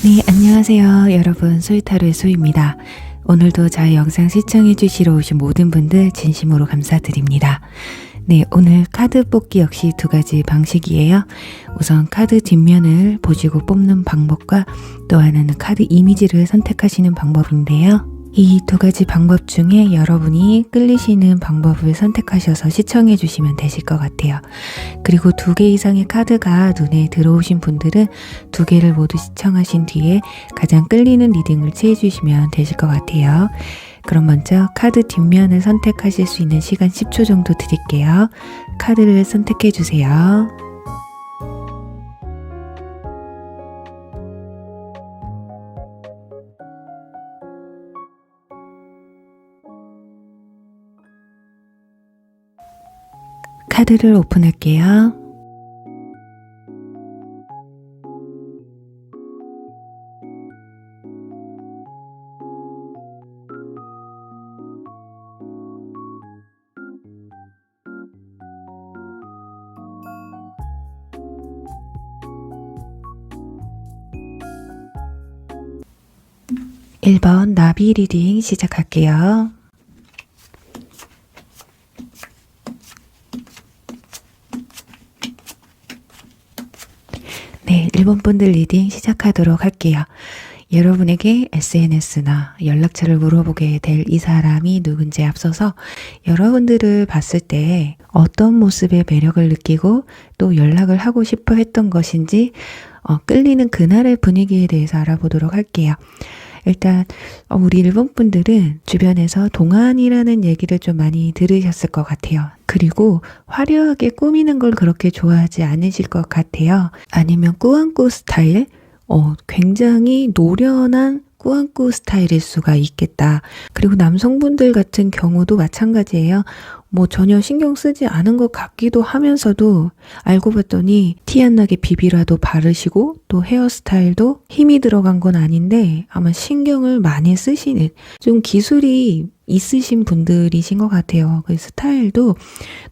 네, 안녕하세요. 여러분, 소이타로의 소입니다. 오늘도 저희 영상 시청해 주시러 오신 모든 분들 진심으로 감사드립니다. 네, 오늘 카드 뽑기 역시 두 가지 방식이에요. 우선 카드 뒷면을 보시고 뽑는 방법과 또 하나는 카드 이미지를 선택하시는 방법인데요. 이 두 가지 방법 중에 여러분이 끌리시는 방법을 선택하셔서 시청해 주시면 되실 것 같아요. 그리고 2개 이상의 카드가 눈에 들어오신 분들은 2개를 모두 시청하신 뒤에 가장 끌리는 리딩을 취해 주시면 되실 것 같아요. 그럼 먼저 카드 뒷면을 선택하실 수 있는 시간 10초 정도 드릴게요. 카드를 선택해 주세요. 카드를 오픈할게요. (1번) 나비 리딩 시작할게요. 네, 1번 분들 리딩 시작하도록 할게요. 여러분에게 SNS나 연락처를 물어보게 될 이 사람이 누군지 앞서서 여러분들을 봤을 때 어떤 모습의 매력을 느끼고 또 연락을 하고 싶어 했던 것인지 끌리는 그날의 분위기에 대해서 알아보도록 할게요. 일단 우리 일본 분들은 주변에서 동안이라는 얘기를 좀 많이 들으셨을 것 같아요. 그리고 화려하게 꾸미는 걸 그렇게 좋아하지 않으실 것 같아요. 아니면 꾸안꾸 스타일? 굉장히 노련한 꾸안꾸 스타일일 수가 있겠다. 그리고 남성분들 같은 경우도 마찬가지예요. 전혀 신경 쓰지 않은 것 같기도 하면서도 알고 봤더니 티 안 나게 비비라도 바르시고 또 헤어스타일도 힘이 들어간 건 아닌데 아마 신경을 많이 쓰시는 좀 기술이 있으신 분들이신 것 같아요. 그 스타일도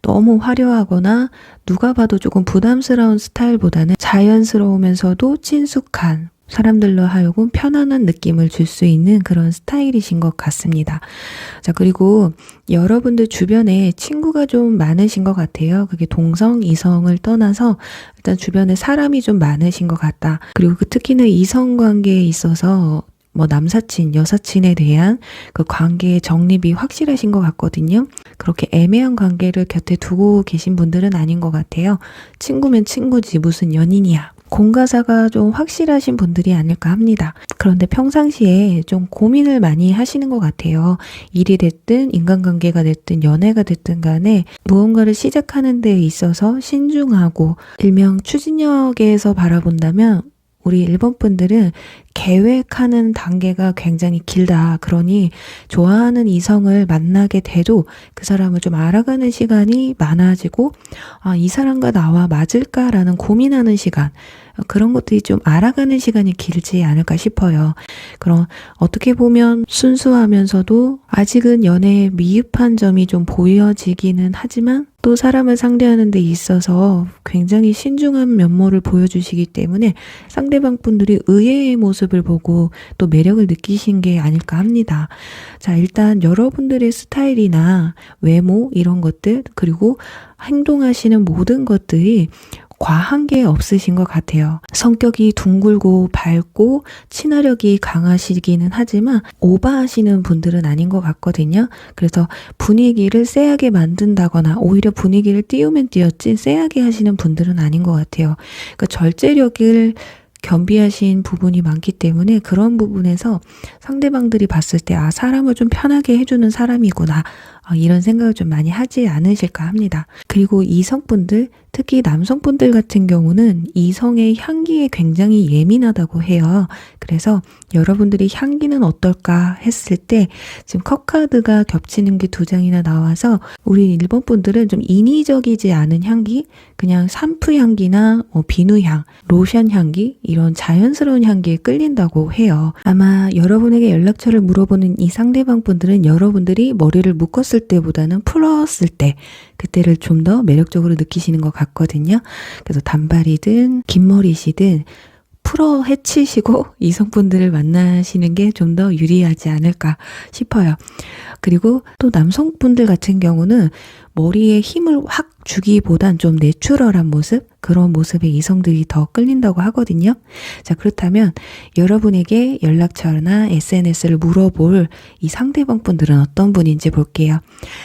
너무 화려하거나 누가 봐도 조금 부담스러운 스타일보다는 자연스러우면서도 친숙한 사람들로 하여금 편안한 느낌을 줄 수 있는 그런 스타일이신 것 같습니다. 자, 그리고 여러분들 주변에 친구가 좀 많으신 것 같아요. 그게 동성, 이성을 떠나서 일단 주변에 사람이 좀 많으신 것 같다. 그리고 특히나 이성 관계에 있어서 남사친, 여사친에 대한 그 관계의 정립이 확실하신 것 같거든요. 그렇게 애매한 관계를 곁에 두고 계신 분들은 아닌 것 같아요. 친구면 친구지 무슨 연인이야. 공과사가 좀 확실하신 분들이 아닐까 합니다. 그런데 평상시에 좀 고민을 많이 하시는 것 같아요. 일이 됐든 인간관계가 됐든 연애가 됐든 간에 무언가를 시작하는 데 있어서 신중하고 일명 추진력에서 바라본다면 우리 일본 분들은 계획하는 단계가 굉장히 길다. 그러니 좋아하는 이성을 만나게 돼도 그 사람을 좀 알아가는 시간이 많아지고 이 사람과 나와 맞을까라는 고민하는 시간, 그런 것들이 좀 알아가는 시간이 길지 않을까 싶어요. 그럼 어떻게 보면 순수하면서도 아직은 연애에 미흡한 점이 좀 보여지기는 하지만 또 사람을 상대하는 데 있어서 굉장히 신중한 면모를 보여주시기 때문에 상대방 분들이 의외의 모습을 보고 또 매력을 느끼신 게 아닐까 합니다. 자, 일단 여러분들의 스타일이나 외모 이런 것들 그리고 행동하시는 모든 것들이 과한 게 없으신 것 같아요. 성격이 둥글고 밝고 친화력이 강하시기는 하지만 오버하시는 분들은 아닌 것 같거든요. 그래서 분위기를 쎄하게 만든다거나 오히려 분위기를 띄우면 띄웠지 쎄하게 하시는 분들은 아닌 것 같아요. 그러니까 절제력을 겸비하신 부분이 많기 때문에 그런 부분에서 상대방들이 봤을 때 사람을 좀 편하게 해주는 사람이구나 이런 생각을 좀 많이 하지 않으실까 합니다. 그리고 이성분들 특히 남성분들 같은 경우는 이성의 향기에 굉장히 예민하다고 해요. 그래서 여러분들이 향기는 어떨까 했을 때 지금 컵카드가 겹치는 게 2장이나 나와서 우리 일본 분들은 좀 인위적이지 않은 향기, 그냥 샴푸 향기나 비누향, 로션 향기 이런 자연스러운 향기에 끌린다고 해요. 아마 여러분에게 연락처를 물어보는 이 상대방 분들은 여러분들이 머리를 묶었을 때보다는 풀었을 때 그때를 좀 더 매력적으로 느끼시는 것 같거든요. 그래서 단발이든 긴 머리시든 풀어 헤치시고 이성분들을 만나시는 게 좀 더 유리하지 않을까 싶어요. 그리고 또 남성분들 같은 경우는 머리에 힘을 확 주기보단 좀 내추럴한 모습, 그런 모습에 이성들이 더 끌린다고 하거든요. 자, 그렇다면 여러분에게 연락처나 SNS를 물어볼 이 상대방 분들은 어떤 분인지 볼게요.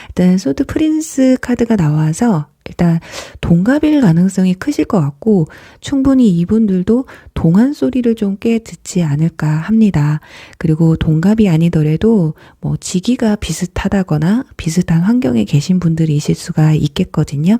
일단 소드 프린스 카드가 나와서 일단 동갑일 가능성이 크실 것 같고 충분히 이분들도 동안 소리를 좀 꽤 듣지 않을까 합니다. 그리고 동갑이 아니더라도 뭐 직위가 비슷하다거나 비슷한 환경에 계신 분들이실 수가 있겠거든요.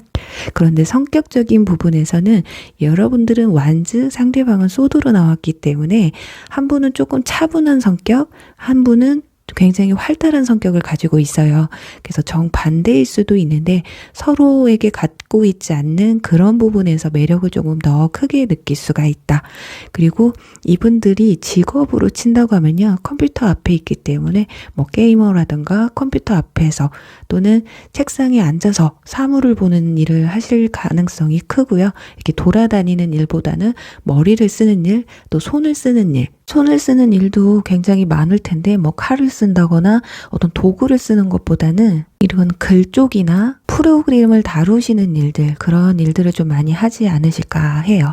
그런데 성격적인 부분에서는 여러분들은 완즈, 상대방은 소드로 나왔기 때문에 한 분은 조금 차분한 성격, 한 분은 굉장히 활달한 성격을 가지고 있어요. 그래서 정반대일 수도 있는데 서로에게 갖고 있지 않는 그런 부분에서 매력을 조금 더 크게 느낄 수가 있다. 그리고 이분들이 직업으로 친다고 하면요. 컴퓨터 앞에 있기 때문에 뭐 게이머라든가 컴퓨터 앞에서 또는 책상에 앉아서 사물을 보는 일을 하실 가능성이 크고요. 이렇게 돌아다니는 일보다는 머리를 쓰는 일, 또 손을 쓰는 일, 손을 쓰는 일도 굉장히 많을 텐데 뭐 칼을 쓴다거나 어떤 도구를 쓰는 것보다는 이런 글 쪽이나 프로그램을 다루시는 일들, 그런 일들을 좀 많이 하지 않으실까 해요.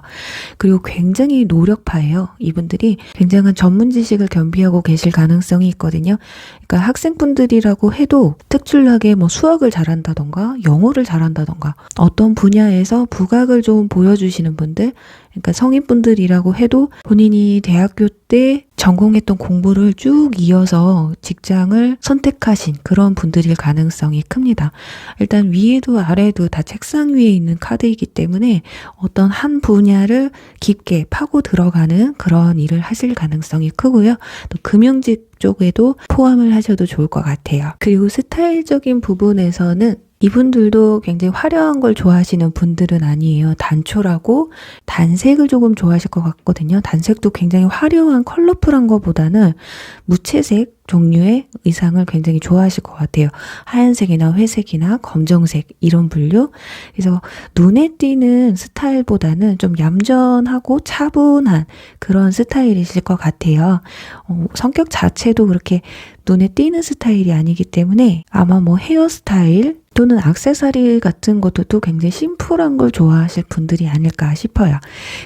그리고 굉장히 노력파예요. 이분들이 굉장한 전문 지식을 겸비하고 계실 가능성이 있거든요. 그러니까 학생분들이라고 해도 특출나게 뭐 수학을 잘한다던가 영어를 잘한다던가 어떤 분야에서 부각을 좀 보여주시는 분들, 그러니까 성인분들이라고 해도 본인이 대학교 때 전공했던 공부를 쭉 이어서 직장을 선택하신 그런 분들일 가능성이 큽니다. 일단 위에도 아래도 다 책상 위에 있는 카드이기 때문에 어떤 한 분야를 깊게 파고 들어가는 그런 일을 하실 가능성이 크고요. 또 금융직 쪽에도 포함을 하셔도 좋을 것 같아요. 그리고 스타일적인 부분에서는 이분들도 굉장히 화려한 걸 좋아하시는 분들은 아니에요. 단촐하고 단색을 조금 좋아하실 것 같거든요. 단색도 굉장히 화려한 컬러풀한 것보다는 무채색 종류의 의상을 굉장히 좋아하실 것 같아요. 하얀색이나 회색이나 검정색 이런 분류. 그래서 눈에 띄는 스타일보다는 좀 얌전하고 차분한 그런 스타일이실 것 같아요. 성격 자체도 그렇게 눈에 띄는 스타일이 아니기 때문에 아마 뭐 헤어스타일 또는 액세서리 같은 것도 굉장히 심플한 걸 좋아하실 분들이 아닐까 싶어요.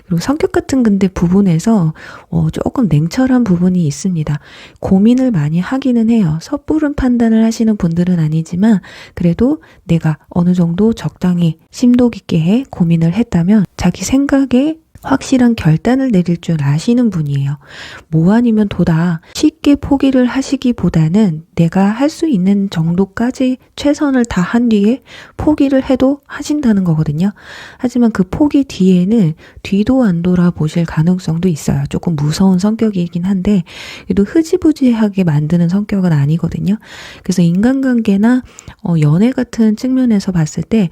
그리고 성격 같은 근데 부분에서 조금 냉철한 부분이 있습니다. 고민을 많이 하기는 해요. 섣부른 판단을 하시는 분들은 아니지만 그래도 내가 어느 정도 적당히 심도 깊게 고민을 했다면 자기 생각에 확실한 결단을 내릴 줄 아시는 분이에요. 뭐 아니면 도다 쉽게 포기를 하시기보다는 내가 할 수 있는 정도까지 최선을 다한 뒤에 포기를 해도 하신다는 거거든요. 하지만 그 포기 뒤에는 뒤도 안 돌아보실 가능성도 있어요. 조금 무서운 성격이긴 한데 그래도 흐지부지하게 만드는 성격은 아니거든요. 그래서 인간관계나 연애 같은 측면에서 봤을 때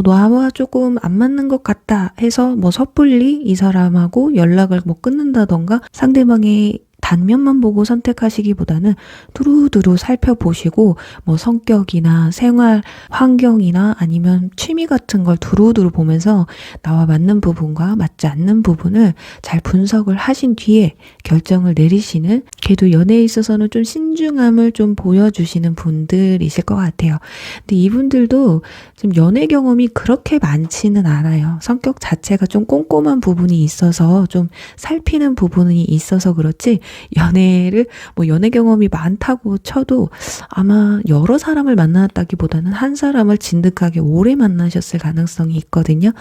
나와 조금 안 맞는 것 같다 해서 뭐 섣불리 이 사람하고 연락을 뭐 끊는다던가 상대방의 단면만 보고 선택하시기보다는 두루두루 살펴보시고 뭐 성격이나 생활 환경이나 아니면 취미 같은 걸 두루두루 보면서 나와 맞는 부분과 맞지 않는 부분을 잘 분석을 하신 뒤에 결정을 내리시는, 그래도 연애에 있어서는 좀 신중함을 좀 보여주시는 분들이실 것 같아요. 근데 이분들도 지금 연애 경험이 그렇게 많지는 않아요. 성격 자체가 좀 꼼꼼한 부분이 있어서 좀 살피는 부분이 있어서 그렇지 연애 경험이 많다고 쳐도 아마 여러 사람을 만났다기보다는 한 사람을 진득하게 오래 만나셨을 가능성이 있거든요.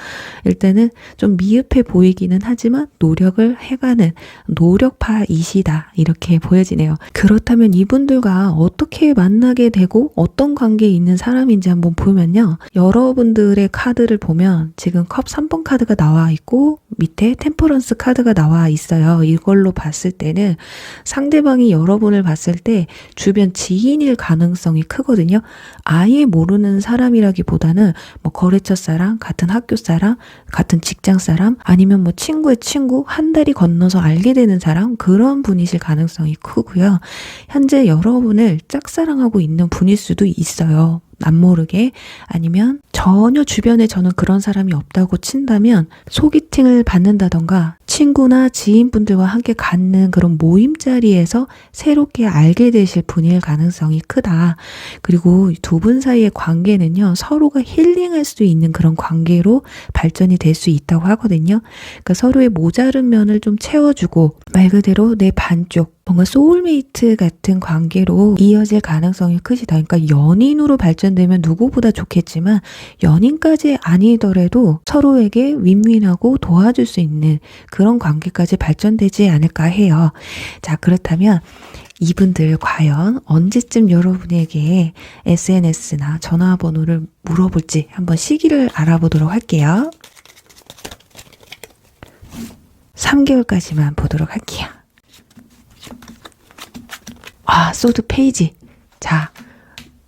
일단은 좀 미흡해 보이기는 하지만 노력을 해가는 노력파이시다 이렇게 보여지네요. 그렇다면 이분들과 어떻게 만나게 되고 어떤 관계에 있는 사람인지 한번 보면요. 여러분들의 카드를 보면 지금 컵 3번 카드가 나와 있고 밑에 템퍼런스 카드가 나와 있어요. 이걸로 봤을 때는 상대방이 여러분을 봤을 때 주변 지인일 가능성이 크거든요. 아예 모르는 사람이라기보다는 뭐 거래처 사람, 같은 학교 사람, 같은 직장 사람, 아니면 뭐 친구의 친구, 한 달이 건너서 알게 되는 사람, 그런 분이실 가능성이 크고요. 현재 여러분을 짝사랑하고 있는 분일 수도 있어요. 남모르게, 아니면 전혀 주변에 저는 그런 사람이 없다고 친다면 소개팅을 받는다던가 친구나 지인분들과 함께 갖는 그런 모임 자리에서 새롭게 알게 되실 분일 가능성이 크다. 그리고 두 분 사이의 관계는요, 서로가 힐링할 수 있는 그런 관계로 발전이 될 수 있다고 하거든요. 그러니까 서로의 모자른 면을 좀 채워주고 말 그대로 내 반쪽, 뭔가 소울메이트 같은 관계로 이어질 가능성이 크시다. 그러니까 연인으로 발전되면 누구보다 좋겠지만 연인까지 아니더라도 서로에게 윈윈하고 도와줄 수 있는 그런 관계까지 발전되지 않을까 해요. 자, 그렇다면 이분들 과연 언제쯤 여러분에게 SNS나 전화번호를 물어볼지 한번 시기를 알아보도록 할게요. 3개월까지만 보도록 할게요. 소드 페이지. 자,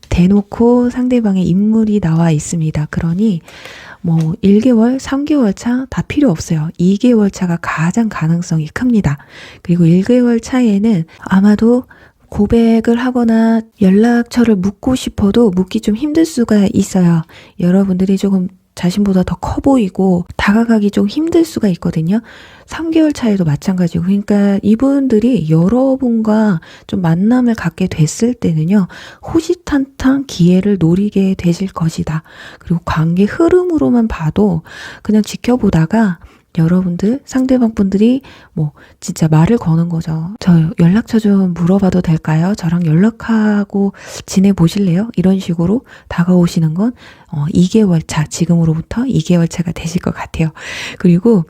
대놓고 상대방의 인물이 나와 있습니다. 그러니 1개월, 3개월 차 다 필요 없어요. 2개월 차가 가장 가능성이 큽니다. 그리고 1개월 차에는 아마도 고백을 하거나 연락처를 묻고 싶어도 묻기 좀 힘들 수가 있어요. 여러분들이 조금 자신보다 더 커 보이고 다가가기 좀 힘들 수가 있거든요. 3개월 차에도 마찬가지고, 그러니까 이분들이 여러분과 좀 만남을 갖게 됐을 때는요, 호시탄탄 기회를 노리게 되실 것이다. 그리고 관계 흐름으로만 봐도 그냥 지켜보다가 여러분들, 상대방 분들이 진짜 말을 거는 거죠. 저 연락처 좀 물어봐도 될까요? 저랑 연락하고 지내보실래요? 이런 식으로 다가오시는 건 2개월 차, 지금으로부터 2개월 차가 되실 것 같아요. 그리고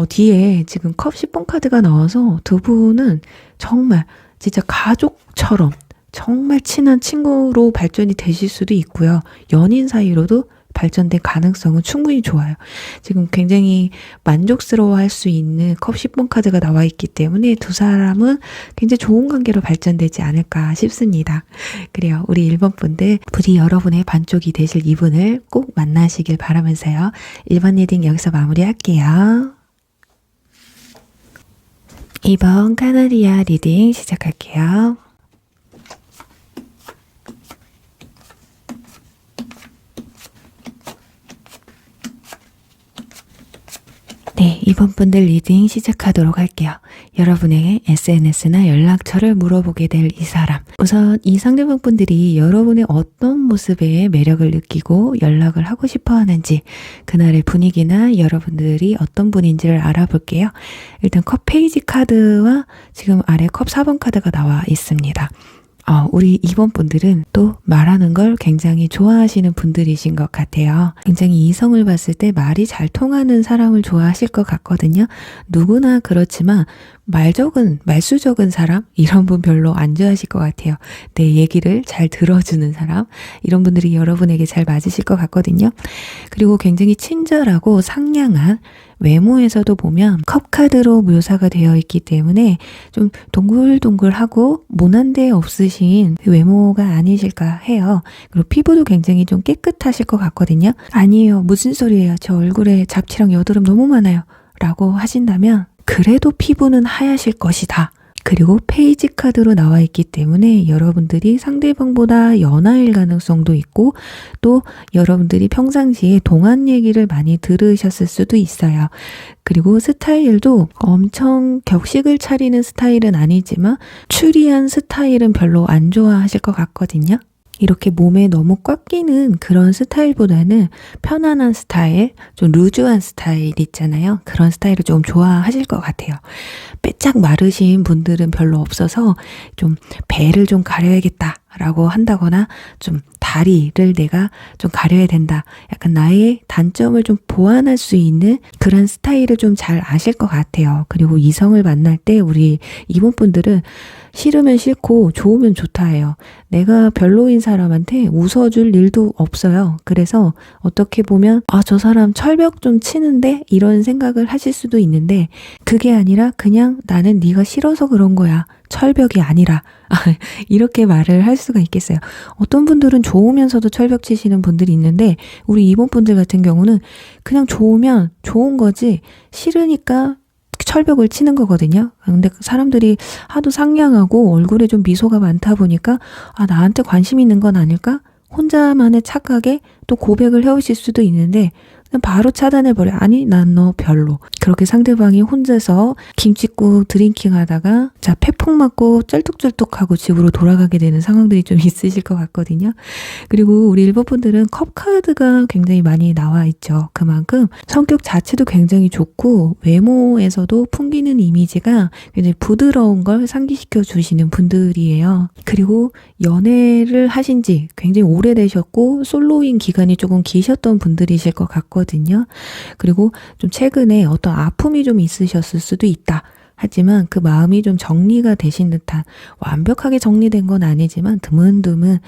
뒤에 지금 컵 10번 카드가 나와서 두 분은 정말 진짜 가족처럼 정말 친한 친구로 발전이 되실 수도 있고요. 연인 사이로도 발전된 가능성은 충분히 좋아요. 지금 굉장히 만족스러워할 수 있는 컵 10번 카드가 나와 있기 때문에 두 사람은 굉장히 좋은 관계로 발전되지 않을까 싶습니다. 그래요. 우리 1번 분들 부디 여러분의 반쪽이 되실 이분을 꼭 만나시길 바라면서요. 1번 리딩 여기서 마무리할게요. 2번 카나리아 리딩 시작할게요. 네, 이번 분들 리딩 시작하도록 할게요. 여러분의 SNS나 연락처를 물어보게 될 이 사람. 우선 이 상대방 분들이 여러분의 어떤 모습에 매력을 느끼고 연락을 하고 싶어 하는지, 그날의 분위기나 여러분들이 어떤 분인지를 알아볼게요. 일단 컵 페이지 카드와 지금 아래 컵 4번 카드가 나와 있습니다. 우리 2번 분들은 또 말하는 걸 굉장히 좋아하시는 분들이신 것 같아요. 굉장히 이성을 봤을 때 말이 잘 통하는 사람을 좋아하실 것 같거든요. 누구나 그렇지만 말수 적은 사람? 이런 분 별로 안 좋아하실 것 같아요. 내 얘기를 잘 들어주는 사람? 이런 분들이 여러분에게 잘 맞으실 것 같거든요. 그리고 굉장히 친절하고 상냥한, 외모에서도 보면 컵카드로 묘사가 되어 있기 때문에 좀 동글동글하고 모난 데 없으신 외모가 아니실까 해요. 그리고 피부도 굉장히 좀 깨끗하실 것 같거든요. 아니에요. 무슨 소리예요. 저 얼굴에 잡티랑 여드름 너무 많아요. 라고 하신다면 그래도 피부는 하얗실 것이다. 그리고 페이지 카드로 나와 있기 때문에 여러분들이 상대방보다 연하일 가능성도 있고, 또 여러분들이 평상시에 동안 얘기를 많이 들으셨을 수도 있어요. 그리고 스타일도 엄청 격식을 차리는 스타일은 아니지만 추리한 스타일은 별로 안 좋아하실 것 같거든요. 이렇게 몸에 너무 꽉 끼는 그런 스타일보다는 편안한 스타일, 좀 루즈한 스타일 있잖아요. 그런 스타일을 좀 좋아하실 것 같아요. 빼짝 마르신 분들은 별로 없어서 좀 배를 좀 가려야겠다 라고 한다거나 좀 다리를 내가 좀 가려야 된다. 약간 나의 단점을 좀 보완할 수 있는 그런 스타일을 좀 잘 아실 것 같아요. 그리고 이성을 만날 때 우리 이번 분들은 싫으면 싫고 좋으면 좋다 해요. 내가 별로인 사람한테 웃어줄 일도 없어요. 그래서 어떻게 보면 저 사람 철벽 좀 치는데 이런 생각을 하실 수도 있는데, 그게 아니라 그냥 나는 네가 싫어서 그런 거야. 철벽이 아니라 이렇게 말을 할 수가 있겠어요. 어떤 분들은 좋으면서도 철벽 치시는 분들이 있는데, 우리 이번 분들 같은 경우는 그냥 좋으면 좋은 거지 싫으니까 철벽을 치는 거거든요. 근데 사람들이 하도 상냥하고 얼굴에 좀 미소가 많다 보니까 나한테 관심 있는 건 아닐까? 혼자만의 착각에 또 고백을 해오실 수도 있는데 그냥 바로 차단해버려. 아니 난 너 별로. 그렇게 상대방이 혼자서 김칫국 드링킹 하다가 자 패폭 맞고 쩔뚝쩔뚝하고 집으로 돌아가게 되는 상황들이 좀 있으실 것 같거든요. 그리고 우리 1번 분들은 컵카드가 굉장히 많이 나와 있죠. 그만큼 성격 자체도 굉장히 좋고 외모에서도 풍기는 이미지가 굉장히 부드러운 걸 상기시켜 주시는 분들이에요. 그리고 연애를 하신 지 굉장히 오래되셨고 솔로인 기간이 조금 기셨던 분들이실 것 같거든요. 그리고 좀 최근에 어떤 아픔이 좀 있으셨을 수도 있다. 하지만 그 마음이 좀 정리가 되신 듯한, 완벽하게 정리된 건 아니지만 드문드문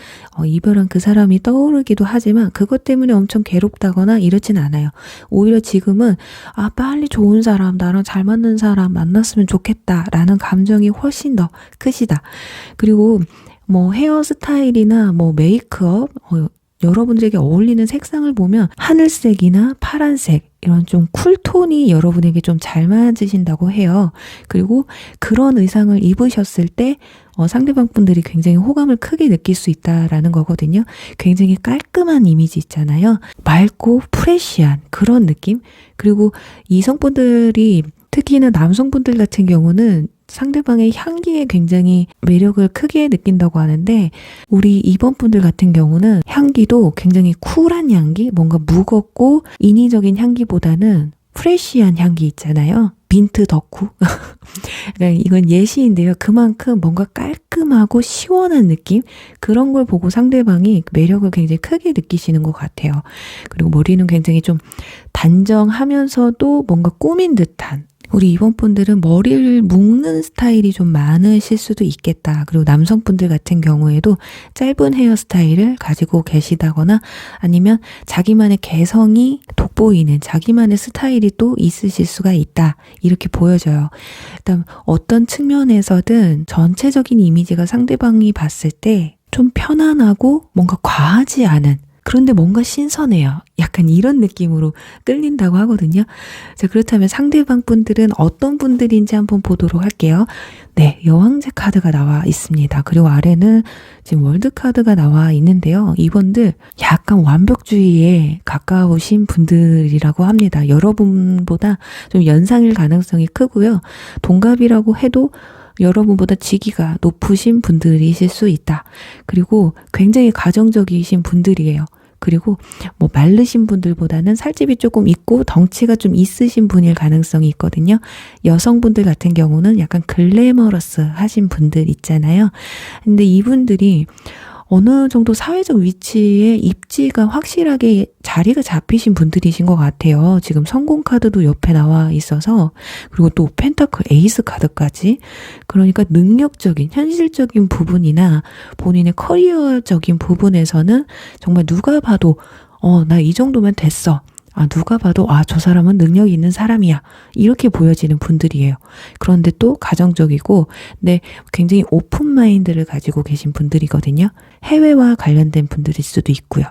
이별한 그 사람이 떠오르기도 하지만 그것 때문에 엄청 괴롭다거나 이렇진 않아요. 오히려 지금은 빨리 좋은 사람, 나랑 잘 맞는 사람 만났으면 좋겠다라는 감정이 훨씬 더 크시다. 그리고 뭐 헤어스타일이나 뭐 메이크업, 여러분들에게 어울리는 색상을 보면 하늘색이나 파란색 이런 좀 쿨톤이 여러분에게 좀 잘 맞으신다고 해요. 그리고 그런 의상을 입으셨을 때 상대방 분들이 굉장히 호감을 크게 느낄 수 있다라는 거거든요. 굉장히 깔끔한 이미지 있잖아요. 맑고 프레쉬한 그런 느낌. 그리고 이성분들이 특히나 남성분들 같은 경우는 상대방의 향기에 굉장히 매력을 크게 느낀다고 하는데 우리 2번 분들 같은 경우는 향기도 굉장히 쿨한 향기, 뭔가 무겁고 인위적인 향기보다는 프레쉬한 향기 있잖아요. 민트 덕후. 이건 예시인데요. 그만큼 뭔가 깔끔하고 시원한 느낌? 그런 걸 보고 상대방이 매력을 굉장히 크게 느끼시는 것 같아요. 그리고 머리는 굉장히 좀 단정하면서도 뭔가 꾸민 듯한, 우리 2번 분들은 머리를 묶는 스타일이 좀 많으실 수도 있겠다. 그리고 남성분들 같은 경우에도 짧은 헤어스타일을 가지고 계시다거나 아니면 자기만의 개성이 돋보이는 자기만의 스타일이 또 있으실 수가 있다. 이렇게 보여져요. 일단 어떤 측면에서든 전체적인 이미지가 상대방이 봤을 때 좀 편안하고 뭔가 과하지 않은, 그런데 뭔가 신선해요. 약간 이런 느낌으로 끌린다고 하거든요. 자, 그렇다면 상대방 분들은 어떤 분들인지 한번 보도록 할게요. 네, 여왕제 카드가 나와 있습니다. 그리고 아래는 지금 월드 카드가 나와 있는데요. 이분들 약간 완벽주의에 가까우신 분들이라고 합니다. 여러분보다 좀 연상일 가능성이 크고요. 동갑이라고 해도 여러분보다 직위가 높으신 분들이실 수 있다. 그리고 굉장히 가정적이신 분들이에요. 그리고 뭐 마르신 분들보다는 살집이 조금 있고 덩치가 좀 있으신 분일 가능성이 있거든요. 여성분들 같은 경우는 약간 글래머러스 하신 분들 있잖아요. 근데 이분들이 어느 정도 사회적 위치에 입지가 확실하게 자리가 잡히신 분들이신 것 같아요. 지금 성공 카드도 옆에 나와 있어서, 그리고 또 펜타클 에이스 카드까지. 그러니까 능력적인, 현실적인 부분이나 본인의 커리어적인 부분에서는 정말 누가 봐도 나 이 정도면 됐어. 누가 봐도 저 사람은 능력이 있는 사람이야. 이렇게 보여지는 분들이에요. 그런데 또 가정적이고 굉장히 오픈 마인드를 가지고 계신 분들이거든요. 해외와 관련된 분들일 수도 있고요.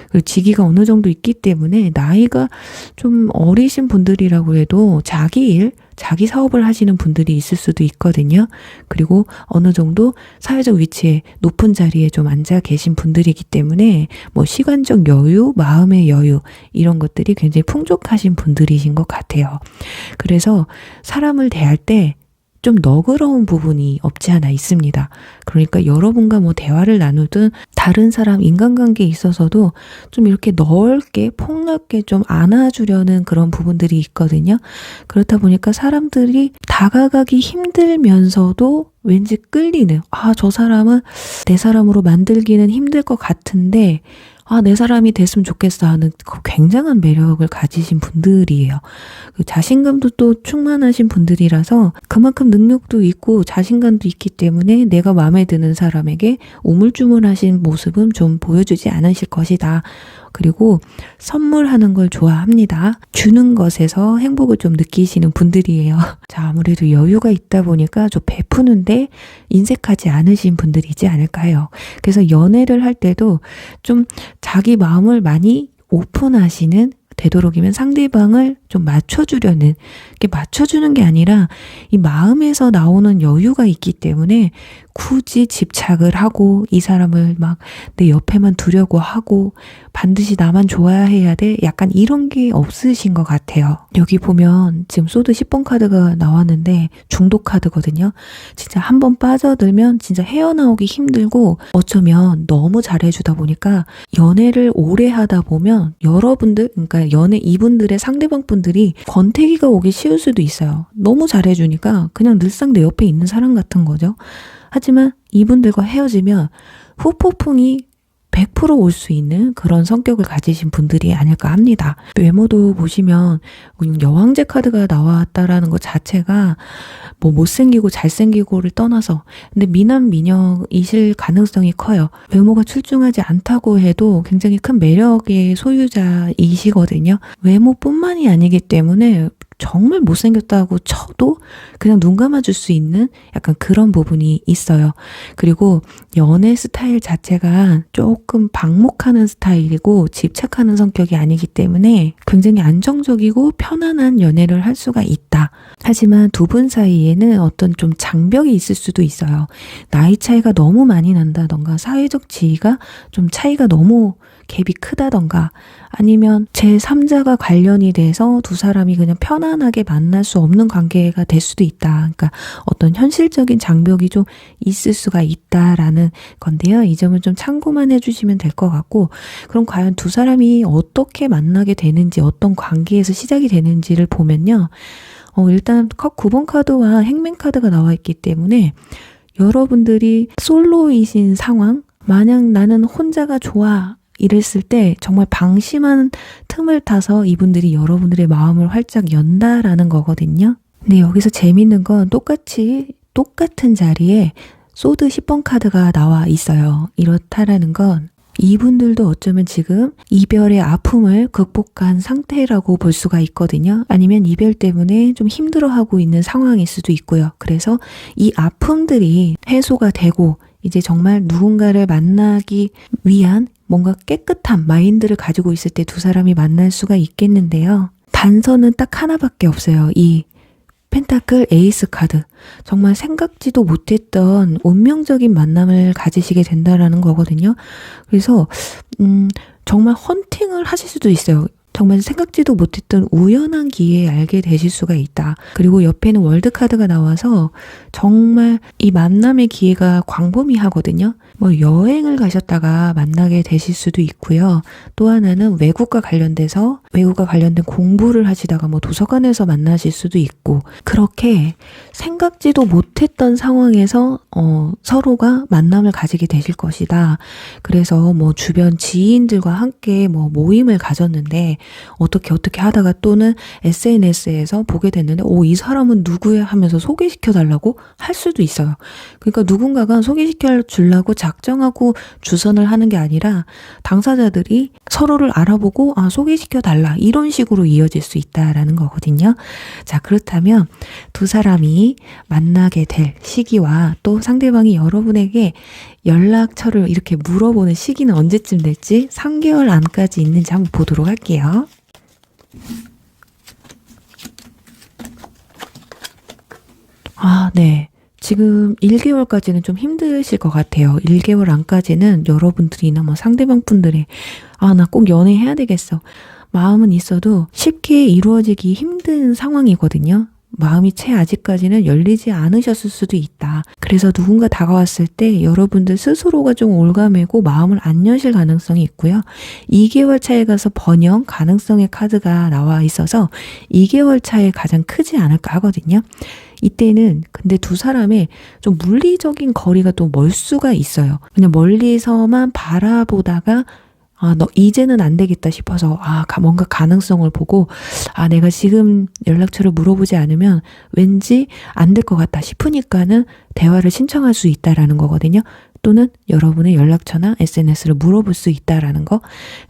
그리고 직위가 어느 정도 있기 때문에 나이가 좀 어리신 분들이라고 해도 자기 일, 자기 사업을 하시는 분들이 있을 수도 있거든요. 그리고 어느 정도 사회적 위치에 높은 자리에 좀 앉아 계신 분들이기 때문에 뭐 시간적 여유, 마음의 여유 이런 것들이 굉장히 풍족하신 분들이신 것 같아요. 그래서 사람을 대할 때 좀 너그러운 부분이 없지 않아 있습니다. 그러니까 여러분과 뭐 대화를 나누든 다른 사람 인간관계에 있어서도 좀 이렇게 넓게 폭넓게 좀 안아주려는 그런 부분들이 있거든요. 그렇다 보니까 사람들이 다가가기 힘들면서도 왠지 끌리는, 저 사람은 내 사람으로 만들기는 힘들 것 같은데 내 사람이 됐으면 좋겠어 하는 굉장한 매력을 가지신 분들이에요. 자신감도 또 충만하신 분들이라서 그만큼 능력도 있고 자신감도 있기 때문에 내가 마음에 드는 사람에게 우물쭈물하신 모습은 좀 보여주지 않으실 것이다. 그리고 선물하는 걸 좋아합니다. 주는 것에서 행복을 좀 느끼시는 분들이에요. 자, 아무래도 여유가 있다 보니까 좀 베푸는데 인색하지 않으신 분들이지 않을까요? 그래서 연애를 할 때도 좀 자기 마음을 많이 오픈하시는, 되도록이면 상대방을 좀 맞춰주려는, 이게 맞춰주는 게 아니라 이 마음에서 나오는 여유가 있기 때문에 굳이 집착을 하고 이 사람을 막 내 옆에만 두려고 하고 반드시 나만 좋아해야 돼, 약간 이런 게 없으신 것 같아요. 여기 보면 지금 소드 10번 카드가 나왔는데 중독 카드거든요. 진짜 한번 빠져들면 진짜 헤어나오기 힘들고, 어쩌면 너무 잘해주다 보니까 연애를 오래 하다 보면 여러분들, 그러니까 연애 이분들의 상대방 분들이 권태기가 오기 쉬울 수도 있어요. 너무 잘해주니까 그냥 늘상 내 옆에 있는 사람 같은 거죠. 하지만 이분들과 헤어지면 후폭풍이 100% 올 수 있는 그런 성격을 가지신 분들이 아닐까 합니다. 외모도 보시면 여왕제 카드가 나왔다라는 것 자체가 뭐 못생기고 잘생기고를 떠나서, 근데 미남 미녀이실 가능성이 커요. 외모가 출중하지 않다고 해도 굉장히 큰 매력의 소유자이시거든요. 외모뿐만이 아니기 때문에 정말 못생겼다고 쳐도 그냥 눈 감아줄 수 있는 약간 그런 부분이 있어요. 그리고 연애 스타일 자체가 조금 방목하는 스타일이고 집착하는 성격이 아니기 때문에 굉장히 안정적이고 편안한 연애를 할 수가 있다. 하지만 두 분 사이에는 어떤 좀 장벽이 있을 수도 있어요. 나이 차이가 너무 많이 난다던가, 사회적 지위가 좀 차이가 너무 갭이 크다던가, 아니면 제3자가 관련이 돼서 두 사람이 그냥 편안하게 만날 수 없는 관계가 될 수도 있다. 그러니까 어떤 현실적인 장벽이 좀 있을 수가 있다라는 건데요. 이 점을 좀 참고만 해주시면 될 것 같고, 그럼 과연 두 사람이 어떻게 만나게 되는지, 어떤 관계에서 시작이 되는지를 보면요. 일단 컵 9번 카드와 행맨 카드가 나와 있기 때문에 여러분들이 솔로이신 상황, 만약 나는 혼자가 좋아 이랬을 때 정말 방심한 틈을 타서 이분들이 여러분들의 마음을 활짝 연다라는 거거든요. 근데 여기서 재밌는 건 똑같은 자리에 소드 10번 카드가 나와 있어요. 이렇다라는 건 이분들도 어쩌면 지금 이별의 아픔을 극복한 상태라고 볼 수가 있거든요. 아니면 이별 때문에 좀 힘들어하고 있는 상황일 수도 있고요. 그래서 이 아픔들이 해소가 되고 이제 정말 누군가를 만나기 위한 뭔가 깨끗한 마인드를 가지고 있을 때 두 사람이 만날 수가 있겠는데요. 단서는 딱 하나밖에 없어요. 이 펜타클 에이스 카드. 정말 생각지도 못했던 운명적인 만남을 가지시게 된다라는 거거든요. 그래서 정말 헌팅을 하실 수도 있어요. 정말 생각지도 못했던 우연한 기회에 알게 되실 수가 있다. 그리고 옆에는 월드 카드가 나와서 정말 이 만남의 기회가 광범위하거든요. 뭐 여행을 가셨다가 만나게 되실 수도 있고요. 또 하나는 외국과 관련된 공부를 하시다가 뭐 도서관에서 만나실 수도 있고, 그렇게 생각지도 못했던 상황에서 서로가 만남을 가지게 되실 것이다. 그래서 뭐 주변 지인들과 함께 뭐 모임을 가졌는데 어떻게 하다가 또는 SNS에서 보게 됐는데 이 사람은 누구야 하면서 소개시켜 달라고 할 수도 있어요. 그러니까 누군가가 소개시켜 주려고 작정하고 주선을 하는 게 아니라 당사자들이 서로를 알아보고 소개시켜 달라, 이런 식으로 이어질 수 있다라는 거거든요. 자, 그렇다면 두 사람이 만나게 될 시기와 또 상대방이 여러분에게 연락처를 이렇게 물어보는 시기는 언제쯤 될지, 3개월 안까지 있는지 한번 보도록 할게요. 네. 지금 1개월까지는 좀 힘드실 것 같아요. 1개월 안까지는 여러분들이나 뭐 상대방 분들이 나 꼭 연애해야 되겠어, 마음은 있어도 쉽게 이루어지기 힘든 상황이거든요. 마음이 채 아직까지는 열리지 않으셨을 수도 있다. 그래서 누군가 다가왔을 때 여러분들 스스로가 좀 올가매고 마음을 안 여실 가능성이 있고요. 2개월 차에 가서 번영 가능성의 카드가 나와 있어서 2개월 차에 가장 크지 않을까 하거든요. 이때는 근데 두 사람의 좀 물리적인 거리가 또 멀 수가 있어요. 그냥 멀리서만 바라보다가 너 이제는 안 되겠다 싶어서 뭔가 가능성을 보고 내가 지금 연락처를 물어보지 않으면 왠지 안 될 것 같다 싶으니까는 대화를 신청할 수 있다라는 거거든요. 또는 여러분의 연락처나 SNS를 물어볼 수 있다라는 거.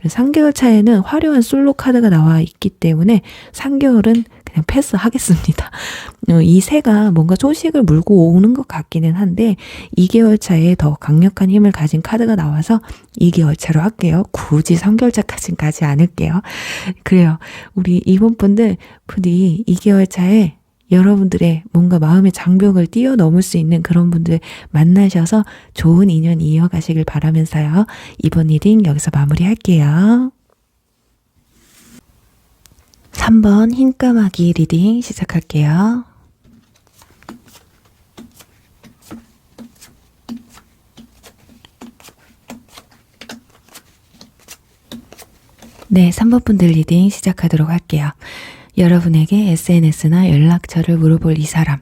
3개월 차에는 화려한 솔로 카드가 나와 있기 때문에 3개월은 그냥 패스하겠습니다. 이 새가 뭔가 소식을 물고 오는 것 같기는 한데 2개월 차에 더 강력한 힘을 가진 카드가 나와서 2개월 차로 할게요. 굳이 3개월 차까지는 가지 않을게요. 그래요. 우리 이번 분들 부디 2개월 차에 여러분들의 뭔가 마음의 장벽을 뛰어넘을 수 있는 그런 분들 만나셔서 좋은 인연 이어가시길 바라면서요. 이번 리딩 여기서 마무리할게요. 3번 흰까마귀 리딩 시작할게요. 네, 3번 분들 리딩 시작하도록 할게요. 여러분에게 SNS나 연락처를 물어볼 이 사람.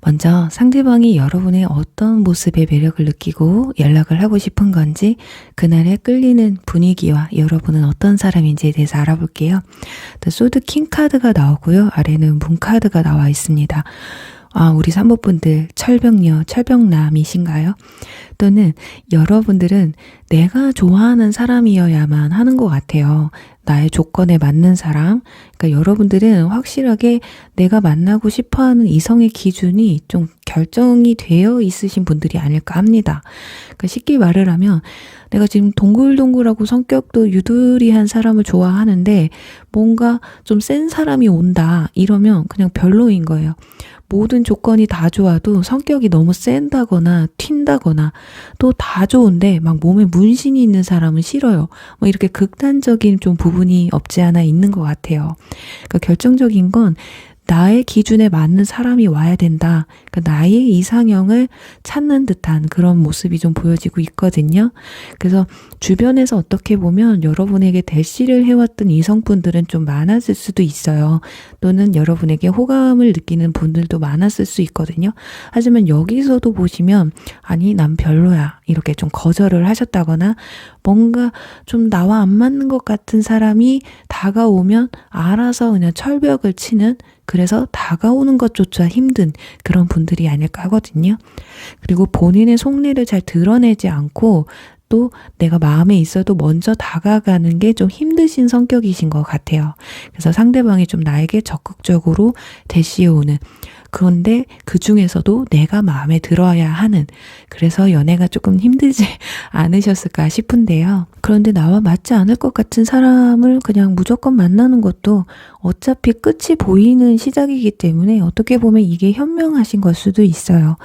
먼저 상대방이 여러분의 어떤 모습의 매력을 느끼고 연락을 하고 싶은 건지, 그날에 끌리는 분위기와 여러분은 어떤 사람인지에 대해서 알아볼게요. 소드 킹 카드가 나오고요. 아래는 문 카드가 나와 있습니다. 우리 3번 분들 철벽녀, 철벽남이신가요? 또는 여러분들은 내가 좋아하는 사람이어야만 하는 것 같아요. 나의 조건에 맞는 사람. 그러니까 여러분들은 확실하게 내가 만나고 싶어하는 이성의 기준이 좀 결정이 되어 있으신 분들이 아닐까 합니다. 그러니까 쉽게 말을 하면 내가 지금 동글동글하고 성격도 유두리한 사람을 좋아하는데 뭔가 좀 센 사람이 온다 이러면 그냥 별로인 거예요. 모든 조건이 다 좋아도 성격이 너무 센다거나 튄다거나 또 다 좋은데 막 몸에 문신이 있는 사람은 싫어요. 뭐 이렇게 극단적인 좀 부분이 없지 않아 있는 것 같아요. 그러니까 결정적인 건 나의 기준에 맞는 사람이 와야 된다. 그러니까 나의 이상형을 찾는 듯한 그런 모습이 좀 보여지고 있거든요. 그래서 주변에서 어떻게 보면 여러분에게 대시를 해왔던 이성분들은 좀 많았을 수도 있어요. 또는 여러분에게 호감을 느끼는 분들도 많았을 수 있거든요. 하지만 여기서도 보시면 아니 난 별로야 이렇게 좀 거절을 하셨다거나 뭔가 좀 나와 안 맞는 것 같은 사람이 다가오면 알아서 그냥 철벽을 치는, 그래서 다가오는 것조차 힘든 그런 분들이 아닐까 하거든요. 그리고 본인의 속내를 잘 드러내지 않고 또 내가 마음에 있어도 먼저 다가가는 게 좀 힘드신 성격이신 것 같아요. 그래서 상대방이 좀 나에게 적극적으로 대시해오는, 그런데 그 중에서도 내가 마음에 들어야 하는, 그래서 연애가 조금 힘들지 않으셨을까 싶은데요. 그런데 나와 맞지 않을 것 같은 사람을 그냥 무조건 만나는 것도 어차피 끝이 보이는 시작이기 때문에 어떻게 보면 이게 현명하신 걸 수도 있어요.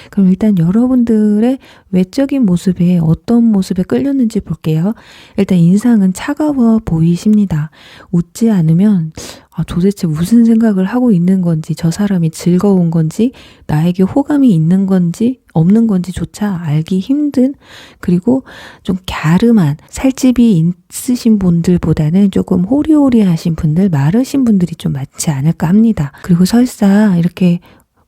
그럼 일단 여러분들의 외적인 모습에 어떤 모습에 끌렸는지 볼게요. 일단 인상은 차가워 보이십니다. 웃지 않으면 도대체 무슨 생각을 하고 있는 건지, 저 사람이 즐거운 건지, 나에게 호감이 있는 건지 없는 건지조차 알기 힘든, 그리고 좀 갸름한 살집이 있으신 분들보다는 조금 호리호리하신 분들, 마르신 분들이 좀 많지 않을까 합니다. 그리고 설사 이렇게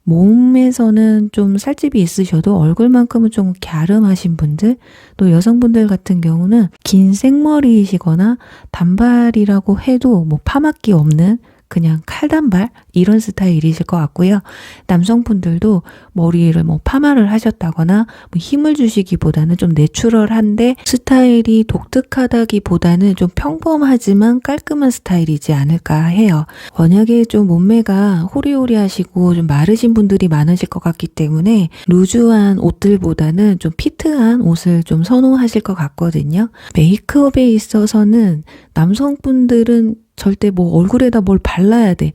몸에서는 좀 살집이 있으셔도 얼굴만큼은 좀 갸름하신 분들, 또 여성분들 같은 경우는 긴 생머리이시거나 단발이라고 해도 뭐 파마기 없는 그냥 칼단발 이런 스타일이실 것 같고요. 남성분들도 머리를 뭐 파마를 하셨다거나 뭐 힘을 주시기보다는 좀 내추럴한데 스타일이 독특하다기보다는 좀 평범하지만 깔끔한 스타일이지 않을까 해요. 만약에 좀 몸매가 호리호리하시고 좀 마르신 분들이 많으실 것 같기 때문에 루즈한 옷들보다는 좀 피트한 옷을 좀 선호하실 것 같거든요. 메이크업에 있어서는 남성분들은 절대 뭐 얼굴에다 뭘 발라야 돼,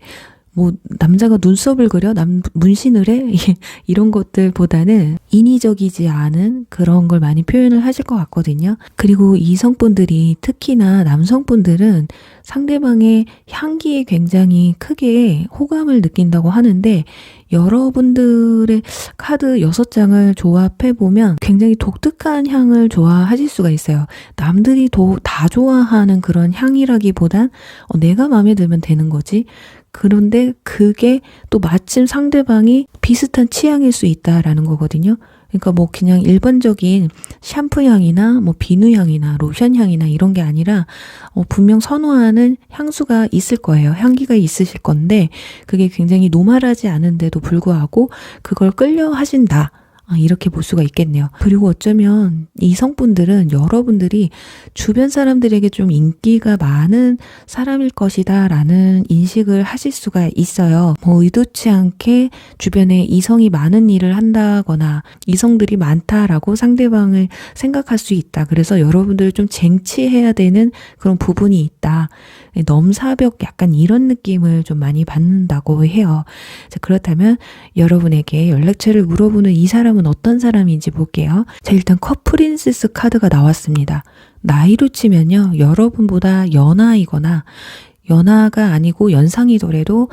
뭐 남자가 눈썹을 그려? 문신을 해? 이런 것들보다는 인위적이지 않은 그런 걸 많이 표현을 하실 것 같거든요. 그리고 이성분들이, 특히나 남성분들은 상대방의 향기에 굉장히 크게 호감을 느낀다고 하는데, 여러분들의 카드 6장을 조합해보면 굉장히 독특한 향을 좋아하실 수가 있어요. 남들이 다 좋아하는 그런 향이라기보단 내가 마음에 들면 되는 거지. 그런데 그게 또 마침 상대방이 비슷한 취향일 수 있다라는 거거든요. 그러니까 뭐 그냥 일반적인 샴푸 향이나 뭐 비누 향이나 로션 향이나 이런 게 아니라 분명 선호하는 향수가 있을 거예요. 향기가 있으실 건데 그게 굉장히 노멀하지 않은데도 불구하고 그걸 끌려 하신다. 이렇게 볼 수가 있겠네요. 그리고 어쩌면 이성분들은 여러분들이 주변 사람들에게 좀 인기가 많은 사람일 것이다 라는 인식을 하실 수가 있어요. 뭐 의도치 않게 주변에 이성이 많은 일을 한다거나 이성들이 많다라고 상대방을 생각할 수 있다. 그래서 여러분들 좀 쟁취해야 되는 그런 부분이 있다. 넘사벽 약간 이런 느낌을 좀 많이 받는다고 해요. 자, 그렇다면 여러분에게 연락처를 물어보는 이 사람은 어떤 사람인지 볼게요. 자, 일단 컵프린세스 카드가 나왔습니다. 나이로 치면요, 여러분보다 연하이거나 연하가 아니고 연상이더라도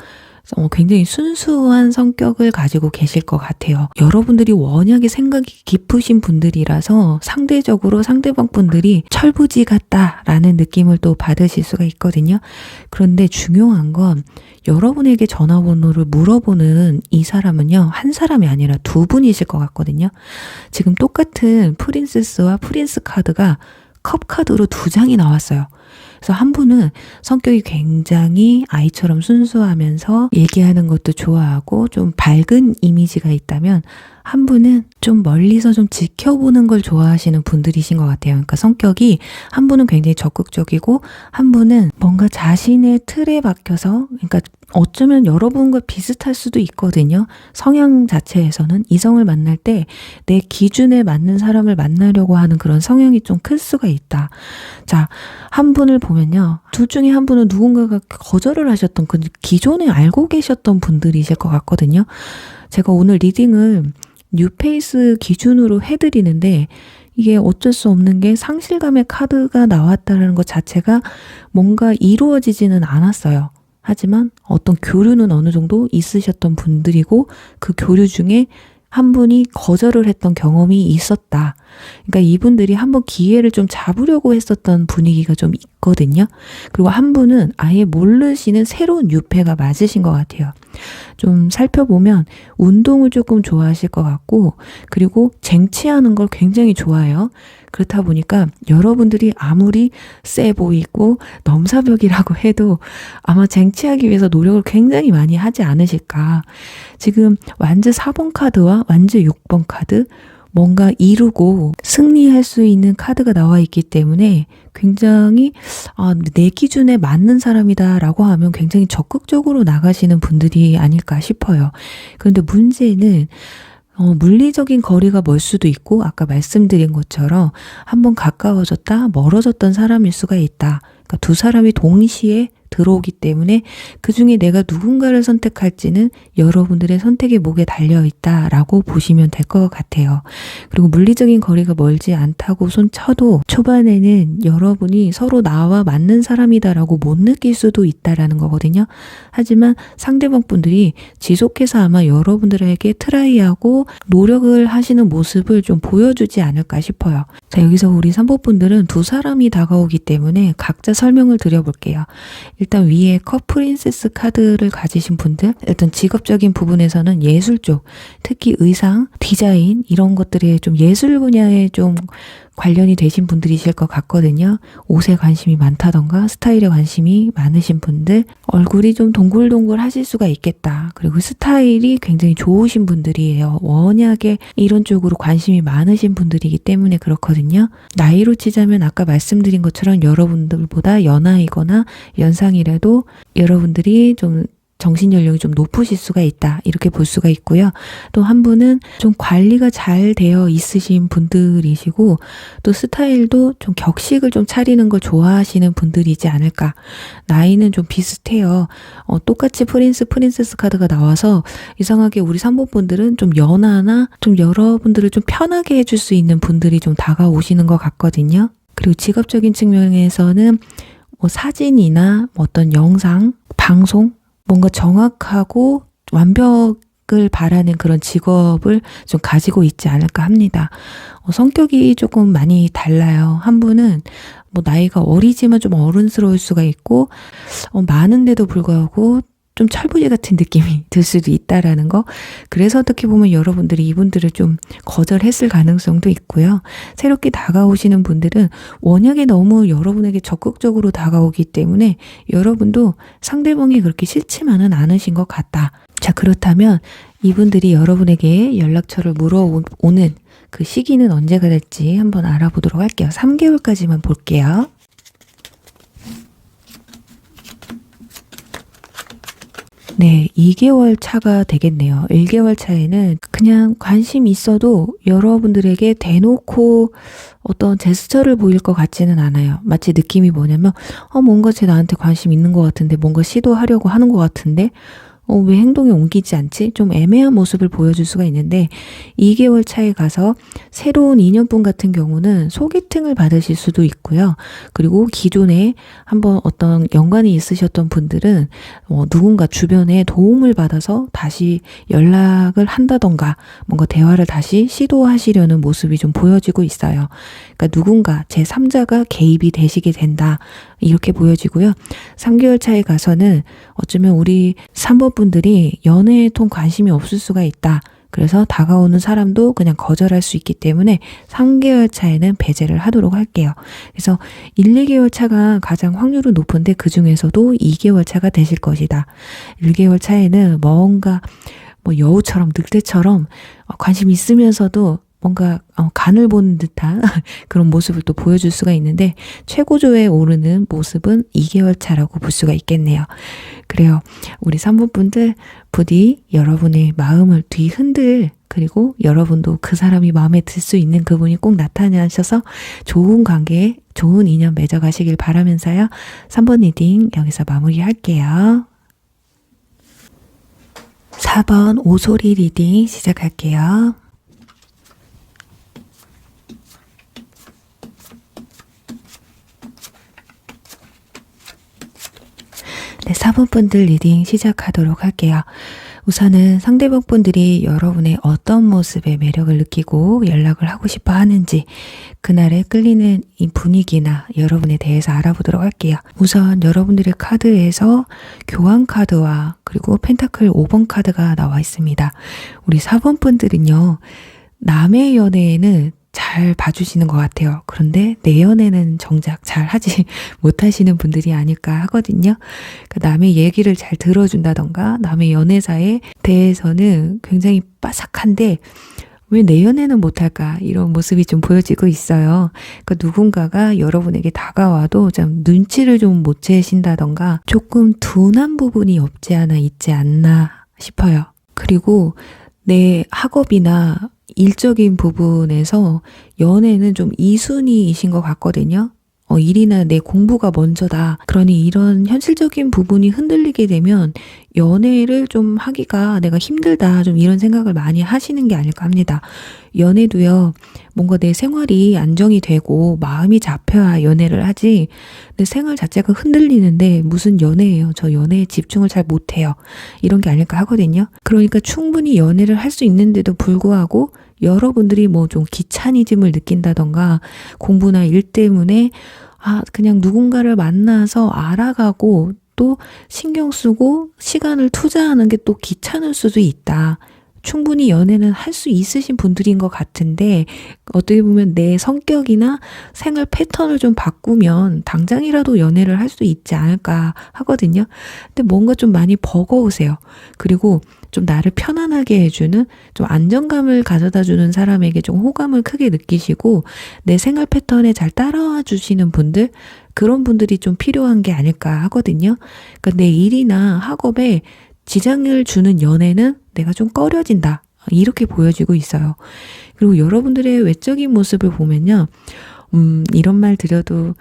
굉장히 순수한 성격을 가지고 계실 것 같아요. 여러분들이 워낙에 생각이 깊으신 분들이라서 상대적으로 상대방 분들이 철부지 같다라는 느낌을 또 받으실 수가 있거든요. 그런데 중요한 건 여러분에게 전화번호를 물어보는 이 사람은요, 한 사람이 아니라 두 분이실 것 같거든요. 지금 똑같은 프린세스와 프린스 카드가 컵 카드로 두 장이 나왔어요. 그래서 한 분은 성격이 굉장히 아이처럼 순수하면서 얘기하는 것도 좋아하고 좀 밝은 이미지가 있다면, 한 분은 좀 멀리서 좀 지켜보는 걸 좋아하시는 분들이신 것 같아요. 그러니까 성격이 한 분은 굉장히 적극적이고 한 분은 뭔가 자신의 틀에 박혀서, 그러니까 어쩌면 여러분과 비슷할 수도 있거든요. 성향 자체에서는 이성을 만날 때 내 기준에 맞는 사람을 만나려고 하는 그런 성향이 좀 클 수가 있다. 자, 한 분을 보면요, 둘 중에 한 분은 누군가가 거절을 하셨던, 그 기존에 알고 계셨던 분들이실 것 같거든요. 제가 오늘 리딩을 뉴페이스 기준으로 해드리는데, 이게 어쩔 수 없는 게 상실감의 카드가 나왔다는 것 자체가 뭔가 이루어지지는 않았어요. 하지만 어떤 교류는 어느 정도 있으셨던 분들이고, 그 교류 중에 한 분이 거절을 했던 경험이 있었다. 그러니까 이분들이 한번 기회를 좀 잡으려고 했었던 분위기가 좀 있거든요. 그리고 한 분은 아예 모르시는 새로운 유패가 맞으신 것 같아요. 좀 살펴보면 운동을 조금 좋아하실 것 같고, 그리고 쟁취하는 걸 굉장히 좋아해요. 그렇다 보니까 여러분들이 아무리 세 보이고 넘사벽이라고 해도 아마 쟁취하기 위해서 노력을 굉장히 많이 하지 않으실까. 지금 완즈 4번 카드와 완즈 6번 카드, 뭔가 이루고 승리할 수 있는 카드가 나와 있기 때문에 굉장히 내 기준에 맞는 사람이다 라고 하면 굉장히 적극적으로 나가시는 분들이 아닐까 싶어요. 그런데 문제는 물리적인 거리가 멀 수도 있고, 아까 말씀드린 것처럼 한번 가까워졌다 멀어졌던 사람일 수가 있다. 그러니까 두 사람이 동시에 들어오기 때문에 그 중에 내가 누군가를 선택할지는 여러분들의 선택의 목에 달려있다라고 보시면 될 것 같아요. 그리고 물리적인 거리가 멀지 않다고 손쳐도 초반에는 여러분이 서로 나와 맞는 사람이다라고 못 느낄 수도 있다라는 거거든요. 하지만 상대방 분들이 지속해서 아마 여러분들에게 트라이하고 노력을 하시는 모습을 좀 보여주지 않을까 싶어요. 자, 여기서 우리 3번 분들은 두 사람이 다가오기 때문에 각자 설명을 드려볼게요. 일단 위에 컵 프린세스 카드를 가지신 분들, 일단 직업적인 부분에서는 예술 쪽, 특히 의상, 디자인 이런 것들에 좀 예술 분야에 좀 관련이 되신 분들이실 것 같거든요. 옷에 관심이 많다던가 스타일에 관심이 많으신 분들, 얼굴이 좀 동글동글 하실 수가 있겠다. 그리고 스타일이 굉장히 좋으신 분들이에요. 워낙에 이런 쪽으로 관심이 많으신 분들이기 때문에 그렇거든요. 나이로 치자면 아까 말씀드린 것처럼 여러분들보다 연하이거나 연상이라도 여러분들이 좀 정신연령이 좀 높으실 수가 있다. 이렇게 볼 수가 있고요. 또 한 분은 좀 관리가 잘 되어 있으신 분들이시고, 또 스타일도 좀 격식을 좀 차리는 걸 좋아하시는 분들이지 않을까. 나이는 좀 비슷해요. 똑같이 프린세스 카드가 나와서 이상하게 우리 3번 분들은 좀 연하나 좀 여러분들을 좀 편하게 해줄 수 있는 분들이 좀 다가오시는 것 같거든요. 그리고 직업적인 측면에서는 뭐 사진이나 어떤 영상, 방송, 뭔가 정확하고 완벽을 바라는 그런 직업을 좀 가지고 있지 않을까 합니다. 성격이 조금 많이 달라요. 한 분은 뭐 나이가 어리지만 좀 어른스러울 수가 있고, 많은데도 불구하고 좀 철부지 같은 느낌이 들 수도 있다라는 거. 그래서 어떻게 보면 여러분들이 이분들을 좀 거절했을 가능성도 있고요. 새롭게 다가오시는 분들은 워낙에 너무 여러분에게 적극적으로 다가오기 때문에 여러분도 상대방이 그렇게 싫지만은 않으신 것 같다. 자, 그렇다면 이분들이 여러분에게 연락처를 물어오는 그 시기는 언제가 될지 한번 알아보도록 할게요. 3개월까지만 볼게요. 네, 2개월 차가 되겠네요. 1개월 차에는 그냥 관심 있어도 여러분들에게 대놓고 어떤 제스처를 보일 것 같지는 않아요. 마치 느낌이 뭐냐면 뭔가 쟤 나한테 관심 있는 것 같은데, 뭔가 시도하려고 하는 것 같은데 왜 행동에 옮기지 않지? 좀 애매한 모습을 보여줄 수가 있는데 2개월 차에 가서 새로운 인연분 같은 경우는 소개팅을 받으실 수도 있고요. 그리고 기존에 한번 어떤 연관이 있으셨던 분들은 누군가 주변에 도움을 받아서 다시 연락을 한다던가 뭔가 대화를 다시 시도하시려는 모습이 좀 보여지고 있어요. 그러니까 누군가 제3자가 개입이 되시게 된다. 이렇게 보여지고요. 3개월 차에 가서는 어쩌면 우리 3번 분들이 연애에 통 관심이 없을 수가 있다. 그래서 다가오는 사람도 그냥 거절할 수 있기 때문에 3개월 차에는 배제를 하도록 할게요. 그래서 1, 2개월 차가 가장 확률은 높은데 그 중에서도 2개월 차가 되실 것이다. 1개월 차에는 뭔가 여우처럼 늑대처럼 관심 있으면서도 뭔가 간을 보는 듯한 그런 모습을 또 보여줄 수가 있는데 최고조에 오르는 모습은 2개월 차라고 볼 수가 있겠네요. 그래요. 우리 3번 분들 부디 여러분의 마음을 뒤흔들, 그리고 여러분도 그 사람이 마음에 들 수 있는 그분이 꼭 나타나셔서 좋은 관계에 좋은 인연 맺어가시길 바라면서요. 3번 리딩 여기서 마무리할게요. 4번 오소리 리딩 시작할게요. 네, 4번 분들 리딩 시작하도록 할게요. 우선은 상대방 분들이 여러분의 어떤 모습에 매력을 느끼고 연락을 하고 싶어 하는지, 그날에 끌리는 이 분위기나 여러분에 대해서 알아보도록 할게요. 우선 여러분들의 카드에서 교환 카드와 그리고 펜타클 5번 카드가 나와 있습니다. 우리 4번 분들은요, 남의 연애에는 잘 봐주시는 것 같아요. 그런데 내 연애는 정작 잘 하지 못하시는 분들이 아닐까 하거든요. 그러니까 남의 얘기를 잘 들어준다던가 남의 연애사에 대해서는 굉장히 빠삭한데 왜 내 연애는 못할까, 이런 모습이 좀 보여지고 있어요. 그러니까 누군가가 여러분에게 다가와도 좀 눈치를 좀 못 채신다던가 조금 둔한 부분이 없지 않아 있지 않나 싶어요. 그리고 내 학업이나 일적인 부분에서 연애는 좀 2순위이신 것 같거든요. 일이나 내 공부가 먼저다. 그러니 이런 현실적인 부분이 흔들리게 되면 연애를 좀 하기가 내가 힘들다, 좀 이런 생각을 많이 하시는 게 아닐까 합니다. 연애도요, 뭔가 내 생활이 안정이 되고 마음이 잡혀야 연애를 하지, 내 생활 자체가 흔들리는데 무슨 연애예요. 저 연애에 집중을 잘 못해요. 이런 게 아닐까 하거든요. 그러니까 충분히 연애를 할 수 있는데도 불구하고 여러분들이 좀 귀차니즘을 느낀다던가 공부나 일 때문에 그냥 누군가를 만나서 알아가고 또 신경 쓰고 시간을 투자하는 게 또 귀찮을 수도 있다. 충분히 연애는 할 수 있으신 분들인 것 같은데 어떻게 보면 내 성격이나 생활 패턴을 좀 바꾸면 당장이라도 연애를 할 수 있지 않을까 하거든요. 근데 뭔가 좀 많이 버거우세요. 그리고 좀 나를 편안하게 해주는, 좀 안정감을 가져다 주는 사람에게 좀 호감을 크게 느끼시고 내 생활 패턴에 잘 따라와 주시는 분들, 그런 분들이 좀 필요한 게 아닐까 하거든요. 그러니까 내 일이나 학업에 지장을 주는 연애는 내가 좀 꺼려진다, 이렇게 보여지고 있어요. 그리고 여러분들의 외적인 모습을 보면요, 이런 말 드려도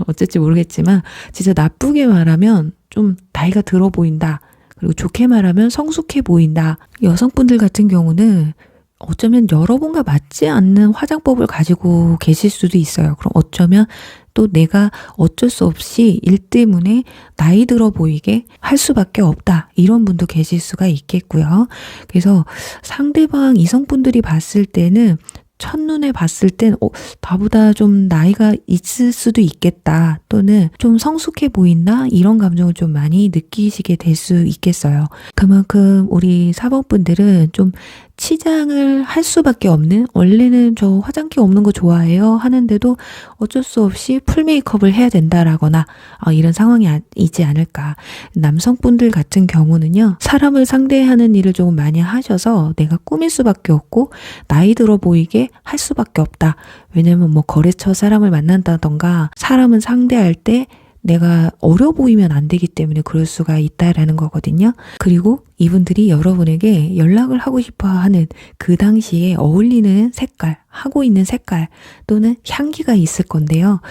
어쩔지 모르겠지만 진짜 나쁘게 말하면 좀 나이가 들어 보인다, 그리고 좋게 말하면 성숙해 보인다. 여성분들 같은 경우는 어쩌면 여러분과 맞지 않는 화장법을 가지고 계실 수도 있어요. 그럼 어쩌면 또 내가 어쩔 수 없이 일 때문에 나이 들어 보이게 할 수밖에 없다, 이런 분도 계실 수가 있겠고요. 그래서 상대방 이성분들이 봤을 때는 첫눈에 봤을 땐 나보다 좀 나이가 있을 수도 있겠다, 또는 좀 성숙해 보인다, 이런 감정을 좀 많이 느끼시게 될 수 있겠어요. 그만큼 우리 사범분들은 좀 치장을 할 수밖에 없는, 원래는 저 화장기 없는 거 좋아해요 하는데도 어쩔 수 없이 풀 메이크업을 해야 된다라거나 이런 상황이 있지 않을까. 남성분들 같은 경우는요, 사람을 상대하는 일을 조금 많이 하셔서 내가 꾸밀 수밖에 없고 나이 들어 보이게 할 수밖에 없다. 왜냐면 뭐 거래처 사람을 만난다던가 사람은 상대할 때 내가 어려 보이면 안 되기 때문에 그럴 수가 있다라는 거거든요. 그리고 이분들이 여러분에게 연락을 하고 싶어 하는 그 당시에 어울리는 색깔, 하고 있는 색깔 또는 향기가 있을 건데요.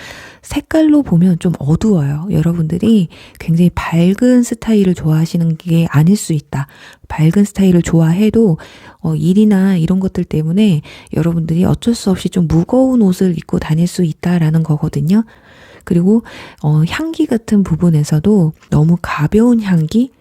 색깔로 보면 좀 어두워요. 여러분들이 굉장히 밝은 스타일을 좋아하시는 게 아닐 수 있다. 밝은 스타일을 좋아해도 일이나 이런 것들 때문에 여러분들이 어쩔 수 없이 좀 무거운 옷을 입고 다닐 수 있다라는 거거든요. 그리고 향기 같은 부분에서도 너무 가벼운 향기,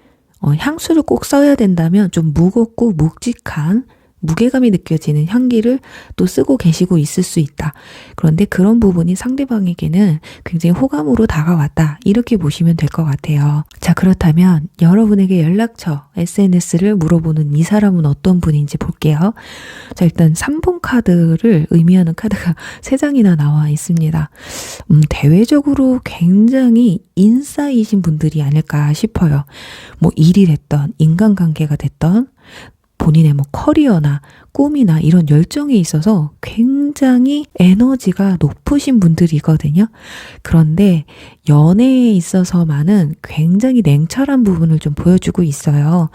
향수를 꼭 써야 된다면 좀 무겁고 묵직한 무게감이 느껴지는 향기를 또 쓰고 계시고 있을 수 있다. 그런데 그런 부분이 상대방에게는 굉장히 호감으로 다가왔다, 이렇게 보시면 될 것 같아요. 자, 그렇다면 여러분에게 연락처, SNS를 물어보는 이 사람은 어떤 분인지 볼게요. 자, 일단 3번 카드를 의미하는 카드가 3장이나 나와 있습니다. 대외적으로 굉장히 인싸이신 분들이 아닐까 싶어요. 뭐 일이 됐던, 인간관계가 됐던, 본인의 뭐 커리어나 꿈이나 이런 열정에 있어서 굉장히 에너지가 높으신 분들이거든요. 그런데 연애에 있어서만은 굉장히 냉철한 부분을 좀 보여주고 있어요.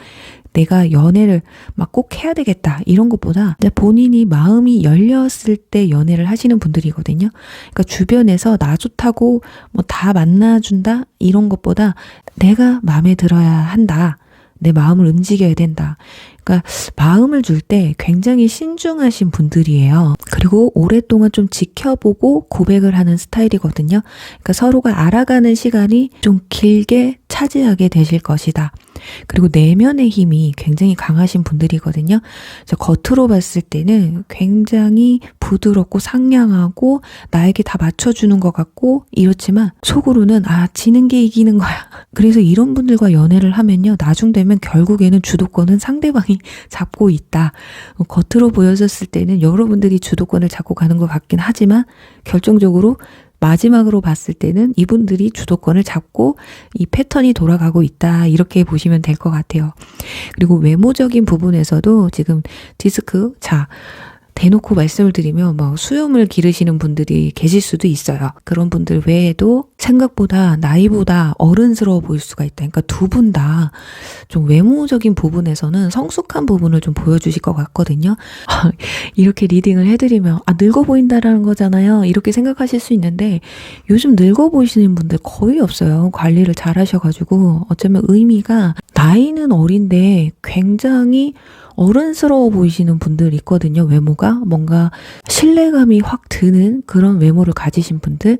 내가 연애를 막 꼭 해야 되겠다, 이런 것보다 본인이 마음이 열렸을 때 연애를 하시는 분들이거든요. 그러니까 주변에서 나 좋다고 뭐 다 만나준다, 이런 것보다 내가 마음에 들어야 한다, 내 마음을 움직여야 된다. 그러니까 마음을 줄 때 굉장히 신중하신 분들이에요. 그리고 오랫동안 좀 지켜보고 고백을 하는 스타일이거든요. 그러니까 서로가 알아가는 시간이 좀 길게 차지하게 되실 것이다. 그리고 내면의 힘이 굉장히 강하신 분들이거든요. 겉으로 봤을 때는 굉장히 부드럽고 상냥하고 나에게 다 맞춰주는 것 같고 이렇지만 속으로는 지는 게 이기는 거야. 그래서 이런 분들과 연애를 하면요, 나중 되면 결국에는 주도권은 상대방이 잡고 있다. 겉으로 보여졌을 때는 여러분들이 주도권을 잡고 가는 것 같긴 하지만 결정적으로 마지막으로 봤을 때는 이분들이 주도권을 잡고 이 패턴이 돌아가고 있다, 이렇게 보시면 될 것 같아요. 그리고 외모적인 부분에서도 지금 디스크, 대놓고 말씀을 드리면 막 수염을 기르시는 분들이 계실 수도 있어요. 그런 분들 외에도 생각보다 나이보다 어른스러워 보일 수가 있다. 그러니까 두 분 다 좀 외모적인 부분에서는 성숙한 부분을 좀 보여주실 것 같거든요. 이렇게 리딩을 해드리면 늙어 보인다라는 거잖아요, 이렇게 생각하실 수 있는데 요즘 늙어 보이시는 분들 거의 없어요. 관리를 잘 하셔가지고 어쩌면 의미가, 나이는 어린데 굉장히 어른스러워 보이시는 분들 있거든요. 외모가 뭔가 신뢰감이 확 드는 그런 외모를 가지신 분들.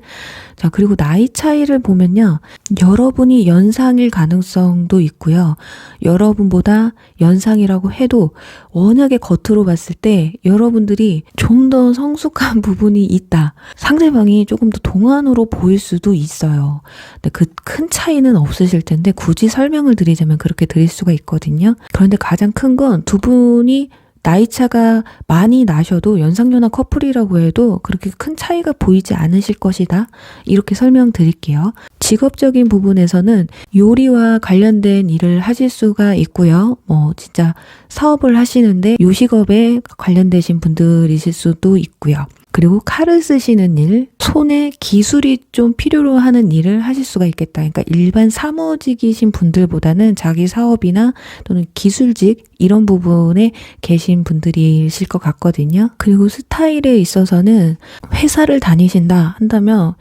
자, 그리고 나이 차이를 보면요, 여러분이 연상일 가능성도 있고요, 여러분보다 연상이라고 해도 워낙에 겉으로 봤을 때 여러분들이 좀 더 성숙한 부분이 있다, 상대방이 조금 더 동안으로 보일 수도 있어요. 근데 그 큰 차이는 없으실 텐데 굳이 설명을 드리자면 그렇게 드릴 수가 있거든요. 그런데 가장 큰 건 두 분이 나이차가 많이 나셔도 연상연하 커플이라고 해도 그렇게 큰 차이가 보이지 않으실 것이다, 이렇게 설명드릴게요. 직업적인 부분에서는 요리와 관련된 일을 하실 수가 있고요. 진짜 사업을 하시는데 요식업에 관련되신 분들이실 수도 있고요. 그리고 칼을 쓰시는 일, 손에 기술이 좀 필요로 하는 일을 하실 수가 있겠다. 그러니까 일반 사무직이신 분들보다는 자기 사업이나 또는 기술직 이런 부분에 계신 분들이실 것 같거든요. 그리고 스타일에 있어서는 회사를 다니신다 한다면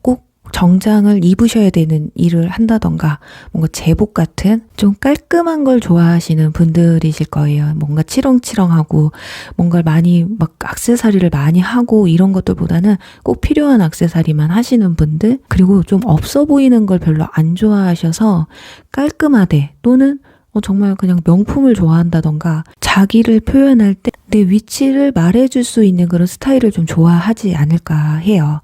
꼭 정장을 입으셔야 되는 일을 한다던가 뭔가 제복 같은 좀 깔끔한 걸 좋아하시는 분들이실 거예요. 뭔가 치렁치렁하고 뭔가 많이 막 액세서리를 많이 하고 이런 것들보다는 꼭 필요한 액세서리만 하시는 분들, 그리고 좀 없어 보이는 걸 별로 안 좋아하셔서 깔끔하되 또는 정말 그냥 명품을 좋아한다던가 자기를 표현할 때 내 위치를 말해줄 수 있는 그런 스타일을 좀 좋아하지 않을까 해요.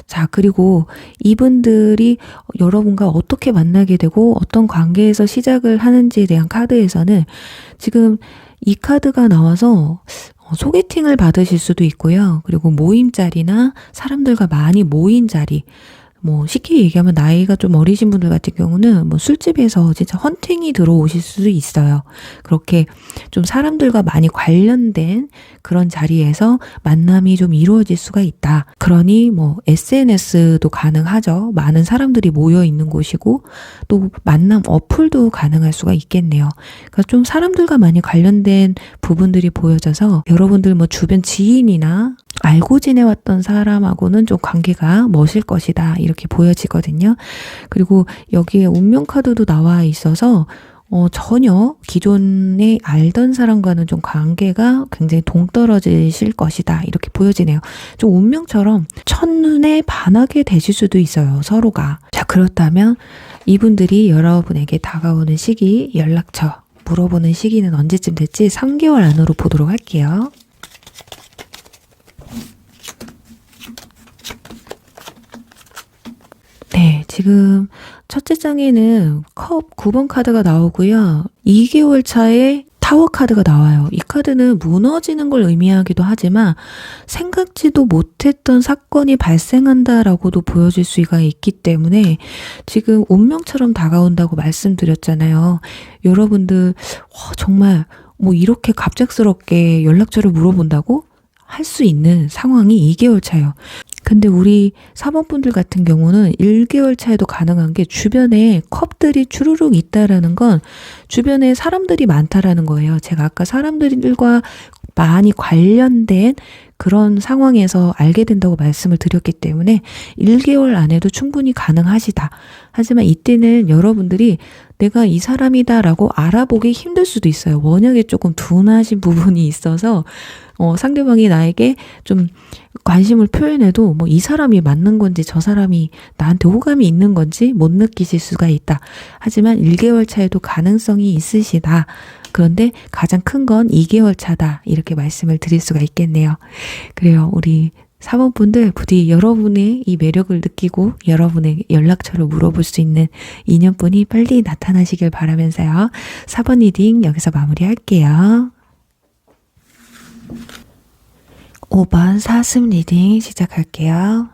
자, 그리고 이분들이 여러분과 어떻게 만나게 되고 어떤 관계에서 시작을 하는지에 대한 카드에서는 지금 이 카드가 나와서 소개팅을 받으실 수도 있고요. 그리고 모임 자리나 사람들과 많이 모인 자리, 뭐 쉽게 얘기하면 나이가 좀 어리신 분들 같은 경우는 뭐 술집에서 진짜 헌팅이 들어오실 수도 있어요. 그렇게 좀 사람들과 많이 관련된 그런 자리에서 만남이 좀 이루어질 수가 있다. 그러니 뭐 SNS도 가능하죠. 많은 사람들이 모여 있는 곳이고 또 만남 어플도 가능할 수가 있겠네요. 그러니까 좀 사람들과 많이 관련된 부분들이 보여져서 여러분들 뭐 주변 지인이나 알고 지내왔던 사람하고는 좀 관계가 멋일 것이다 이렇게 보여지거든요. 그리고 여기에 운명 카드도 나와 있어서 전혀 기존에 알던 사람과는 좀 관계가 굉장히 동떨어지실 것이다 이렇게 보여지네요. 좀 운명처럼 첫눈에 반하게 되실 수도 있어요, 서로가. 자, 그렇다면 이분들이 여러분에게 다가오는 시기, 연락처 물어보는 시기는 언제쯤 될지 3개월 안으로 보도록 할게요. 네, 지금 첫째 장에는 컵 9번 카드가 나오고요. 2개월 차에 타워 카드가 나와요. 이 카드는 무너지는 걸 의미하기도 하지만 생각지도 못했던 사건이 발생한다라고도 보여질 수가 있기 때문에 지금 운명처럼 다가온다고 말씀드렸잖아요. 여러분들 정말 뭐 이렇게 갑작스럽게 연락처를 물어본다고? 할 수 있는 상황이 2개월 차예요. 근데 우리 사모분들 같은 경우는 1개월 차에도 가능한 게 주변에 컵들이 주르륵 있다라는 건 주변에 사람들이 많다라는 거예요. 제가 아까 사람들과 많이 관련된 그런 상황에서 알게 된다고 말씀을 드렸기 때문에 1개월 안에도 충분히 가능하시다. 하지만 이때는 여러분들이 내가 이 사람이다라고 알아보기 힘들 수도 있어요. 원약에 조금 둔하신 부분이 있어서 상대방이 나에게 좀 관심을 표현해도 뭐 이 사람이 맞는 건지 저 사람이 나한테 호감이 있는 건지 못 느끼실 수가 있다. 하지만 1개월 차에도 가능성이 있으시다. 그런데 가장 큰 건 2개월 차다. 이렇게 말씀을 드릴 수가 있겠네요. 그래요. 우리 사모분들 부디 여러분의 이 매력을 느끼고 여러분의 연락처를 물어볼 수 있는 인연분이 빨리 나타나시길 바라면서요. 4번 리딩 여기서 마무리할게요. 5번 사슴 리딩 시작할게요.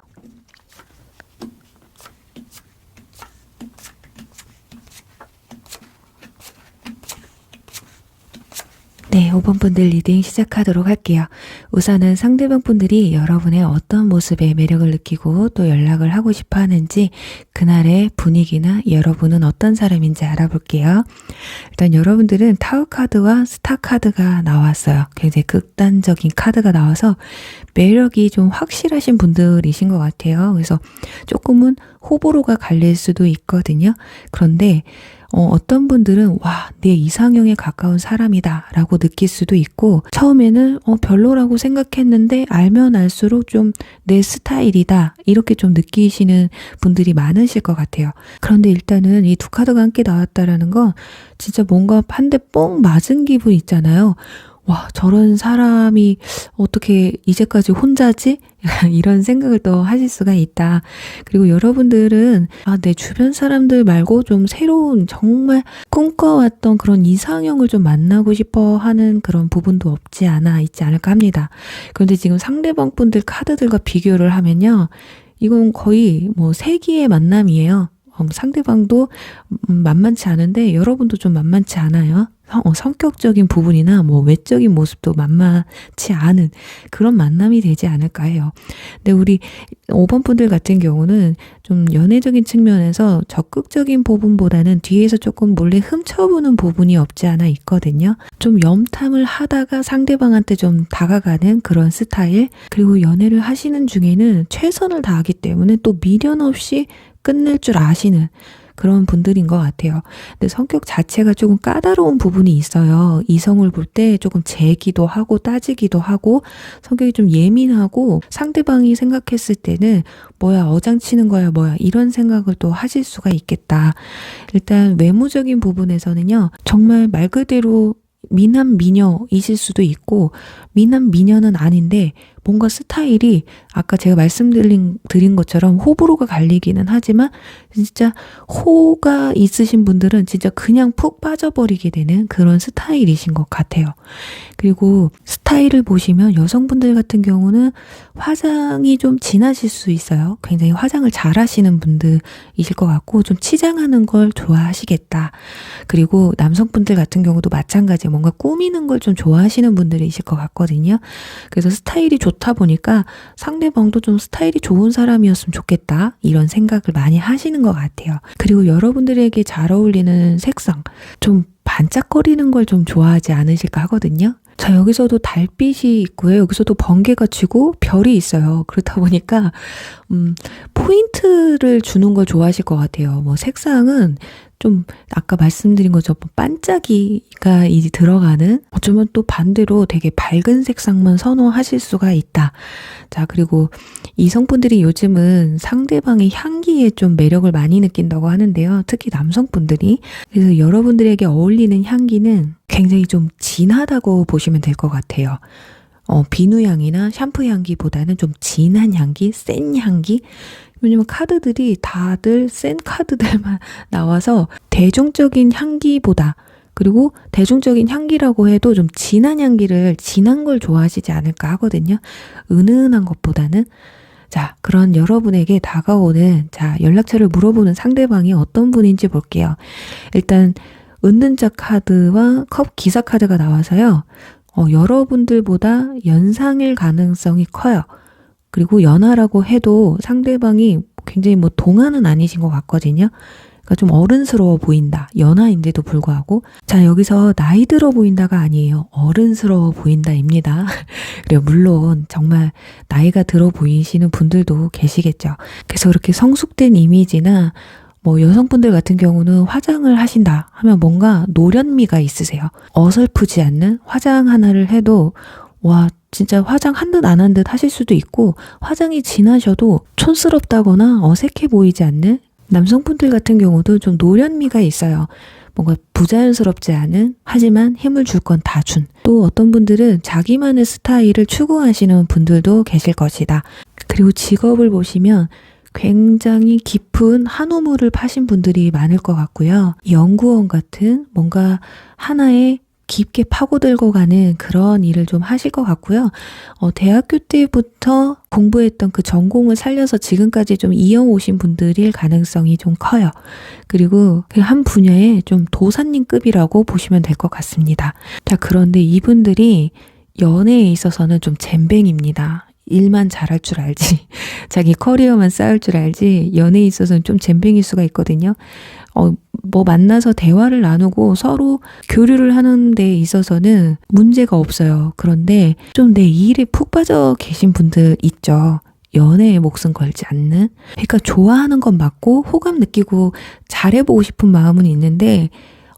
네, 5번 분들 리딩 시작하도록 할게요. 우선은 상대방 분들이 여러분의 어떤 모습에 매력을 느끼고 또 연락을 하고 싶어 하는지 그날의 분위기나 여러분은 어떤 사람인지 알아볼게요. 일단 여러분들은 타워 카드와 스타 카드가 나왔어요. 굉장히 극단적인 카드가 나와서 매력이 좀 확실하신 분들이신 것 같아요. 그래서 조금은 호불호가 갈릴 수도 있거든요. 그런데 어떤 분들은 와, 내 이상형에 가까운 사람이다 라고 느낄 수도 있고 처음에는 별로라고 생각했는데 알면 알수록 좀 내 스타일이다 이렇게 좀 느끼시는 분들이 많으실 것 같아요. 그런데 일단은 이 두 카드가 함께 나왔다라는 건 진짜 뭔가 한 대 뽕 맞은 기분 있잖아요. 와, 저런 사람이 어떻게 이제까지 혼자지? 이런 생각을 또 하실 수가 있다. 그리고 여러분들은 내 주변 사람들 말고 좀 새로운 정말 꿈꿔왔던 그런 이상형을 좀 만나고 싶어 하는 그런 부분도 없지 않아 있지 않을까 합니다. 그런데 지금 상대방 분들 카드들과 비교를 하면요. 이건 거의 뭐 세기의 만남이에요. 상대방도 만만치 않은데 여러분도 좀 만만치 않아요. 성격적인 부분이나 뭐 외적인 모습도 만만치 않은 그런 만남이 되지 않을까 해요. 근데 우리 5번 분들 같은 경우는 좀 연애적인 측면에서 적극적인 부분보다는 뒤에서 조금 몰래 훔쳐보는 부분이 없지 않아 있거든요. 좀 염탐을 하다가 상대방한테 좀 다가가는 그런 스타일. 그리고 연애를 하시는 중에는 최선을 다하기 때문에 또 미련 없이 끝낼 줄 아시는 그런 분들인 것 같아요. 근데 성격 자체가 조금 까다로운 부분이 있어요. 이성을 볼 때 조금 재기도 하고 따지기도 하고 성격이 좀 예민하고 상대방이 생각했을 때는 뭐야 어장치는 거야 뭐야 이런 생각을 또 하실 수가 있겠다. 일단 외모적인 부분에서는요. 정말 말 그대로 미남 미녀이실 수도 있고 미남 미녀는 아닌데 뭔가 스타일이 아까 제가 말씀드린 것처럼 호불호가 갈리기는 하지만 진짜 호가 있으신 분들은 진짜 그냥 푹 빠져버리게 되는 그런 스타일이신 것 같아요. 그리고 스타일을 보시면 여성분들 같은 경우는 화장이 좀 진하실 수 있어요. 굉장히 화장을 잘 하시는 분들이실 것 같고 좀 치장하는 걸 좋아하시겠다. 그리고 남성분들 같은 경우도 마찬가지예요. 뭔가 꾸미는 걸 좀 좋아하시는 분들이실 것 같거든요. 그래서 스타일이 좋다 보니까 상대방도 좀 스타일이 좋은 사람이었으면 좋겠다. 이런 생각을 많이 하시는 것 같아요. 그리고 여러분들에게 잘 어울리는 색상, 좀 반짝거리는 걸 좀 좋아하지 않으실까 하거든요. 자, 여기서도 달빛이 있고요. 여기서도 번개가 치고 별이 있어요. 그렇다 보니까 포인트를 주는 걸 좋아하실 것 같아요. 뭐 색상은 좀 아까 말씀드린 것처럼 반짝이가 이제 들어가는, 어쩌면 또 반대로 되게 밝은 색상만 선호하실 수가 있다. 자, 그리고 이성분들이 요즘은 상대방의 향기에 좀 매력을 많이 느낀다고 하는데요. 특히 남성분들이. 그래서 여러분들에게 어울리는 향기는 굉장히 좀 진하다고 보시면 될 것 같아요. 비누향이나 샴푸 향기보다는 좀 진한 향기, 센 향기. 왜냐면 카드들이 다들 센 카드들만 나와서 대중적인 향기보다, 그리고 대중적인 향기라고 해도 좀 진한 향기를, 진한 걸 좋아하시지 않을까 하거든요. 은은한 것보다는. 자, 그런 여러분에게 다가오는, 연락처를 물어보는 상대방이 어떤 분인지 볼게요. 일단 은둔자 카드와 컵 기사 카드가 나와서요. 여러분들보다 연상일 가능성이 커요. 그리고 연하라고 해도 상대방이 굉장히 뭐 동안은 아니신 것 같거든요. 그러니까 좀 어른스러워 보인다. 연하인데도 불구하고. 자, 여기서 나이 들어 보인다가 아니에요. 어른스러워 보인다입니다. 그리고 물론 정말 나이가 들어 보이시는 분들도 계시겠죠. 그래서 그렇게 성숙된 이미지나 뭐 여성분들 같은 경우는 화장을 하신다 하면 뭔가 노련미가 있으세요. 어설프지 않는 화장 하나를 해도 와, 진짜 화장 한 듯 안 한 듯 하실 수도 있고, 화장이 진하셔도 촌스럽다거나 어색해 보이지 않는 남성분들 같은 경우도 좀 노련미가 있어요. 뭔가 부자연스럽지 않은, 하지만 힘을 줄 건 다 준. 또 어떤 분들은 자기만의 스타일을 추구하시는 분들도 계실 것이다. 그리고 직업을 보시면 굉장히 깊은 한우물을 파신 분들이 많을 것 같고요. 연구원 같은 뭔가 하나의 깊게 파고들고 가는 그런 일을 좀 하실 것 같고요. 대학교 때부터 공부했던 그 전공을 살려서 지금까지 좀 이어오신 분들일 가능성이 좀 커요. 그리고 그 한 분야에 좀 도사님급이라고 보시면 될 것 같습니다. 자, 그런데 이분들이 연애에 있어서는 좀 젬뱅입니다. 일만 잘할 줄 알지, 자기 커리어만 쌓을 줄 알지, 연애에 있어서는 좀 젬뱅일 수가 있거든요. 뭐 만나서 대화를 나누고 서로 교류를 하는 데 있어서는 문제가 없어요. 그런데 좀 내 일에 푹 빠져 계신 분들 있죠. 연애에 목숨 걸지 않는. 그러니까 좋아하는 건 맞고 호감 느끼고 잘해보고 싶은 마음은 있는데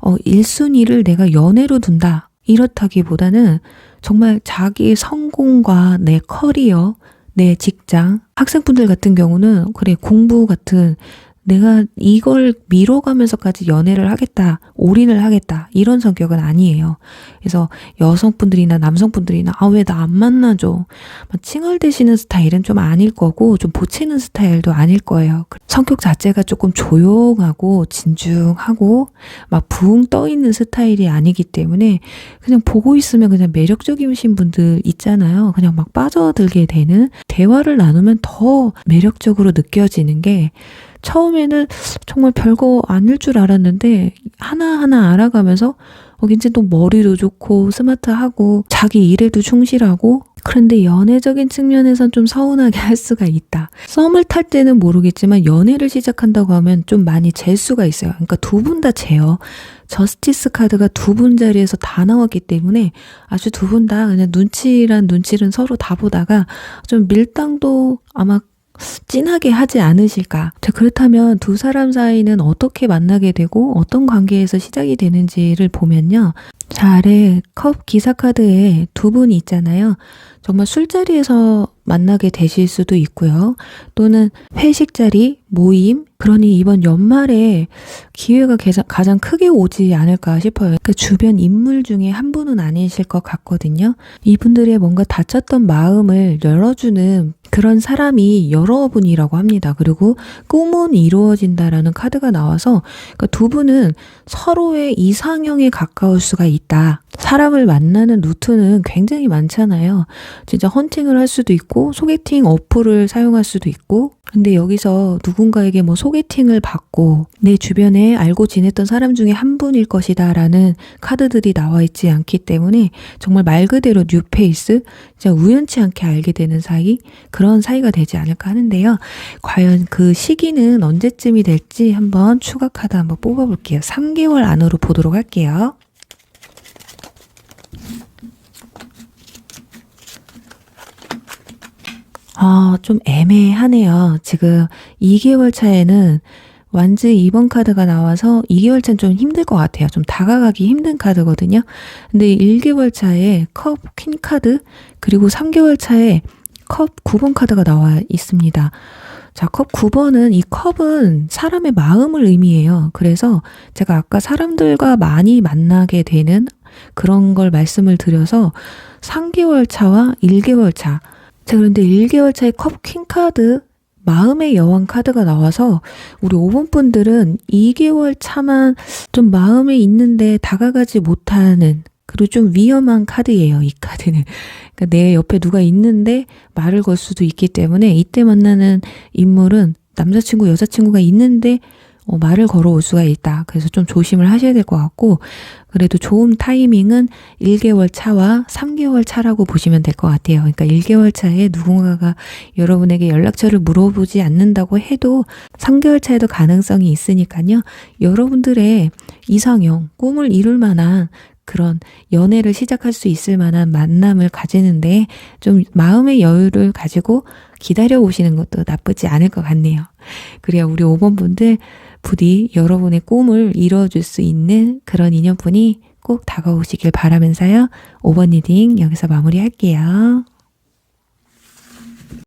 1순위를 내가 연애로 둔다, 이렇다기보다는 정말 자기의 성공과 내 커리어, 내 직장, 학생분들 같은 경우는 그래, 공부 같은, 내가 이걸 미뤄가면서까지 연애를 하겠다, 올인을 하겠다, 이런 성격은 아니에요. 그래서 여성분들이나 남성분들이나 왜 나 안 만나줘, 막 칭얼대시는 스타일은 좀 아닐 거고, 좀 보채는 스타일도 아닐 거예요. 성격 자체가 조금 조용하고 진중하고 막 붕 떠있는 스타일이 아니기 때문에 그냥 보고 있으면 그냥 매력적이신 분들 있잖아요. 그냥 막 빠져들게 되는, 대화를 나누면 더 매력적으로 느껴지는 게, 처음에는 정말 별거 아닐 줄 알았는데 하나하나 알아가면서 굉장히 또 머리도 좋고 스마트하고 자기 일에도 충실하고, 그런데 연애적인 측면에선 좀 서운하게 할 수가 있다. 썸을 탈 때는 모르겠지만 연애를 시작한다고 하면 좀 많이 잴 수가 있어요. 그러니까 두 분 다 재요. 저스티스 카드가 두 분 자리에서 다 나왔기 때문에 아주 두 분 다 그냥 눈치란 눈치는 서로 다 보다가 좀 밀당도 아마 진하게 하지 않으실까? 자, 그렇다면 두 사람 사이는 어떻게 만나게 되고 어떤 관계에서 시작이 되는지를 보면요. 자, 아래 컵 기사 카드에 두 분이 있잖아요. 정말 술자리에서 만나게 되실 수도 있고요. 또는 회식 자리, 모임, 그러니 이번 연말에 기회가 가장 크게 오지 않을까 싶어요. 그 주변 인물 중에 한 분은 아니실 것 같거든요. 이분들의 뭔가 다쳤던 마음을 열어주는 그런 사람이 여러분이라고 합니다. 그리고 꿈은 이루어진다라는 카드가 나와서 그러니까 두 분은 서로의 이상형에 가까울 수가 있다. 사람을 만나는 루트는 굉장히 많잖아요. 진짜 헌팅을 할 수도 있고 소개팅 어플을 사용할 수도 있고, 근데 여기서 누군가에게 뭐 소개팅을 받고 내 주변에 알고 지냈던 사람 중에 한 분일 것이다 라는 카드들이 나와 있지 않기 때문에 정말 말 그대로 뉴페이스, 진짜 우연치 않게 알게 되는 사이, 그런 사이가 되지 않을까 하는데요. 과연 그 시기는 언제쯤이 될지 한번 추가 카드 한번 뽑아볼게요. 3개월 안으로 보도록 할게요. 좀 애매하네요. 지금 2개월 차에는 완즈 2번 카드가 나와서 2개월 차는 좀 힘들 것 같아요. 좀 다가가기 힘든 카드거든요. 근데 1개월 차에 컵 퀸 카드, 그리고 3개월 차에 컵 9번 카드가 나와 있습니다. 자, 컵 9번은 이 컵은 사람의 마음을 의미해요. 그래서 제가 아까 사람들과 많이 만나게 되는 그런 걸 말씀을 드려서 3개월 차와 1개월 차. 자, 그런데 1개월 차에 컵 퀸 카드, 마음의 여왕 카드가 나와서 우리 5번 분들은 2개월 차만 좀 마음에 있는데 다가가지 못하는, 그리고 좀 위험한 카드예요, 이 카드는. 그러니까 내 옆에 누가 있는데 말을 걸 수도 있기 때문에 이때 만나는 인물은 남자친구, 여자친구가 있는데 말을 걸어올 수가 있다. 그래서 좀 조심을 하셔야 될 것 같고, 그래도 좋은 타이밍은 1개월 차와 3개월 차라고 보시면 될 것 같아요. 그러니까 1개월 차에 누군가가 여러분에게 연락처를 물어보지 않는다고 해도 3개월 차에도 가능성이 있으니까요. 여러분들의 이상형, 꿈을 이룰 만한 그런 연애를 시작할 수 있을 만한 만남을 가지는데 좀 마음의 여유를 가지고 기다려 오시는 것도 나쁘지 않을 것 같네요. 그래야 우리 5번 분들 부디 여러분의 꿈을 이뤄줄 수 있는 그런 인연분이 꼭 다가오시길 바라면서요. 5번 리딩 여기서 마무리할게요.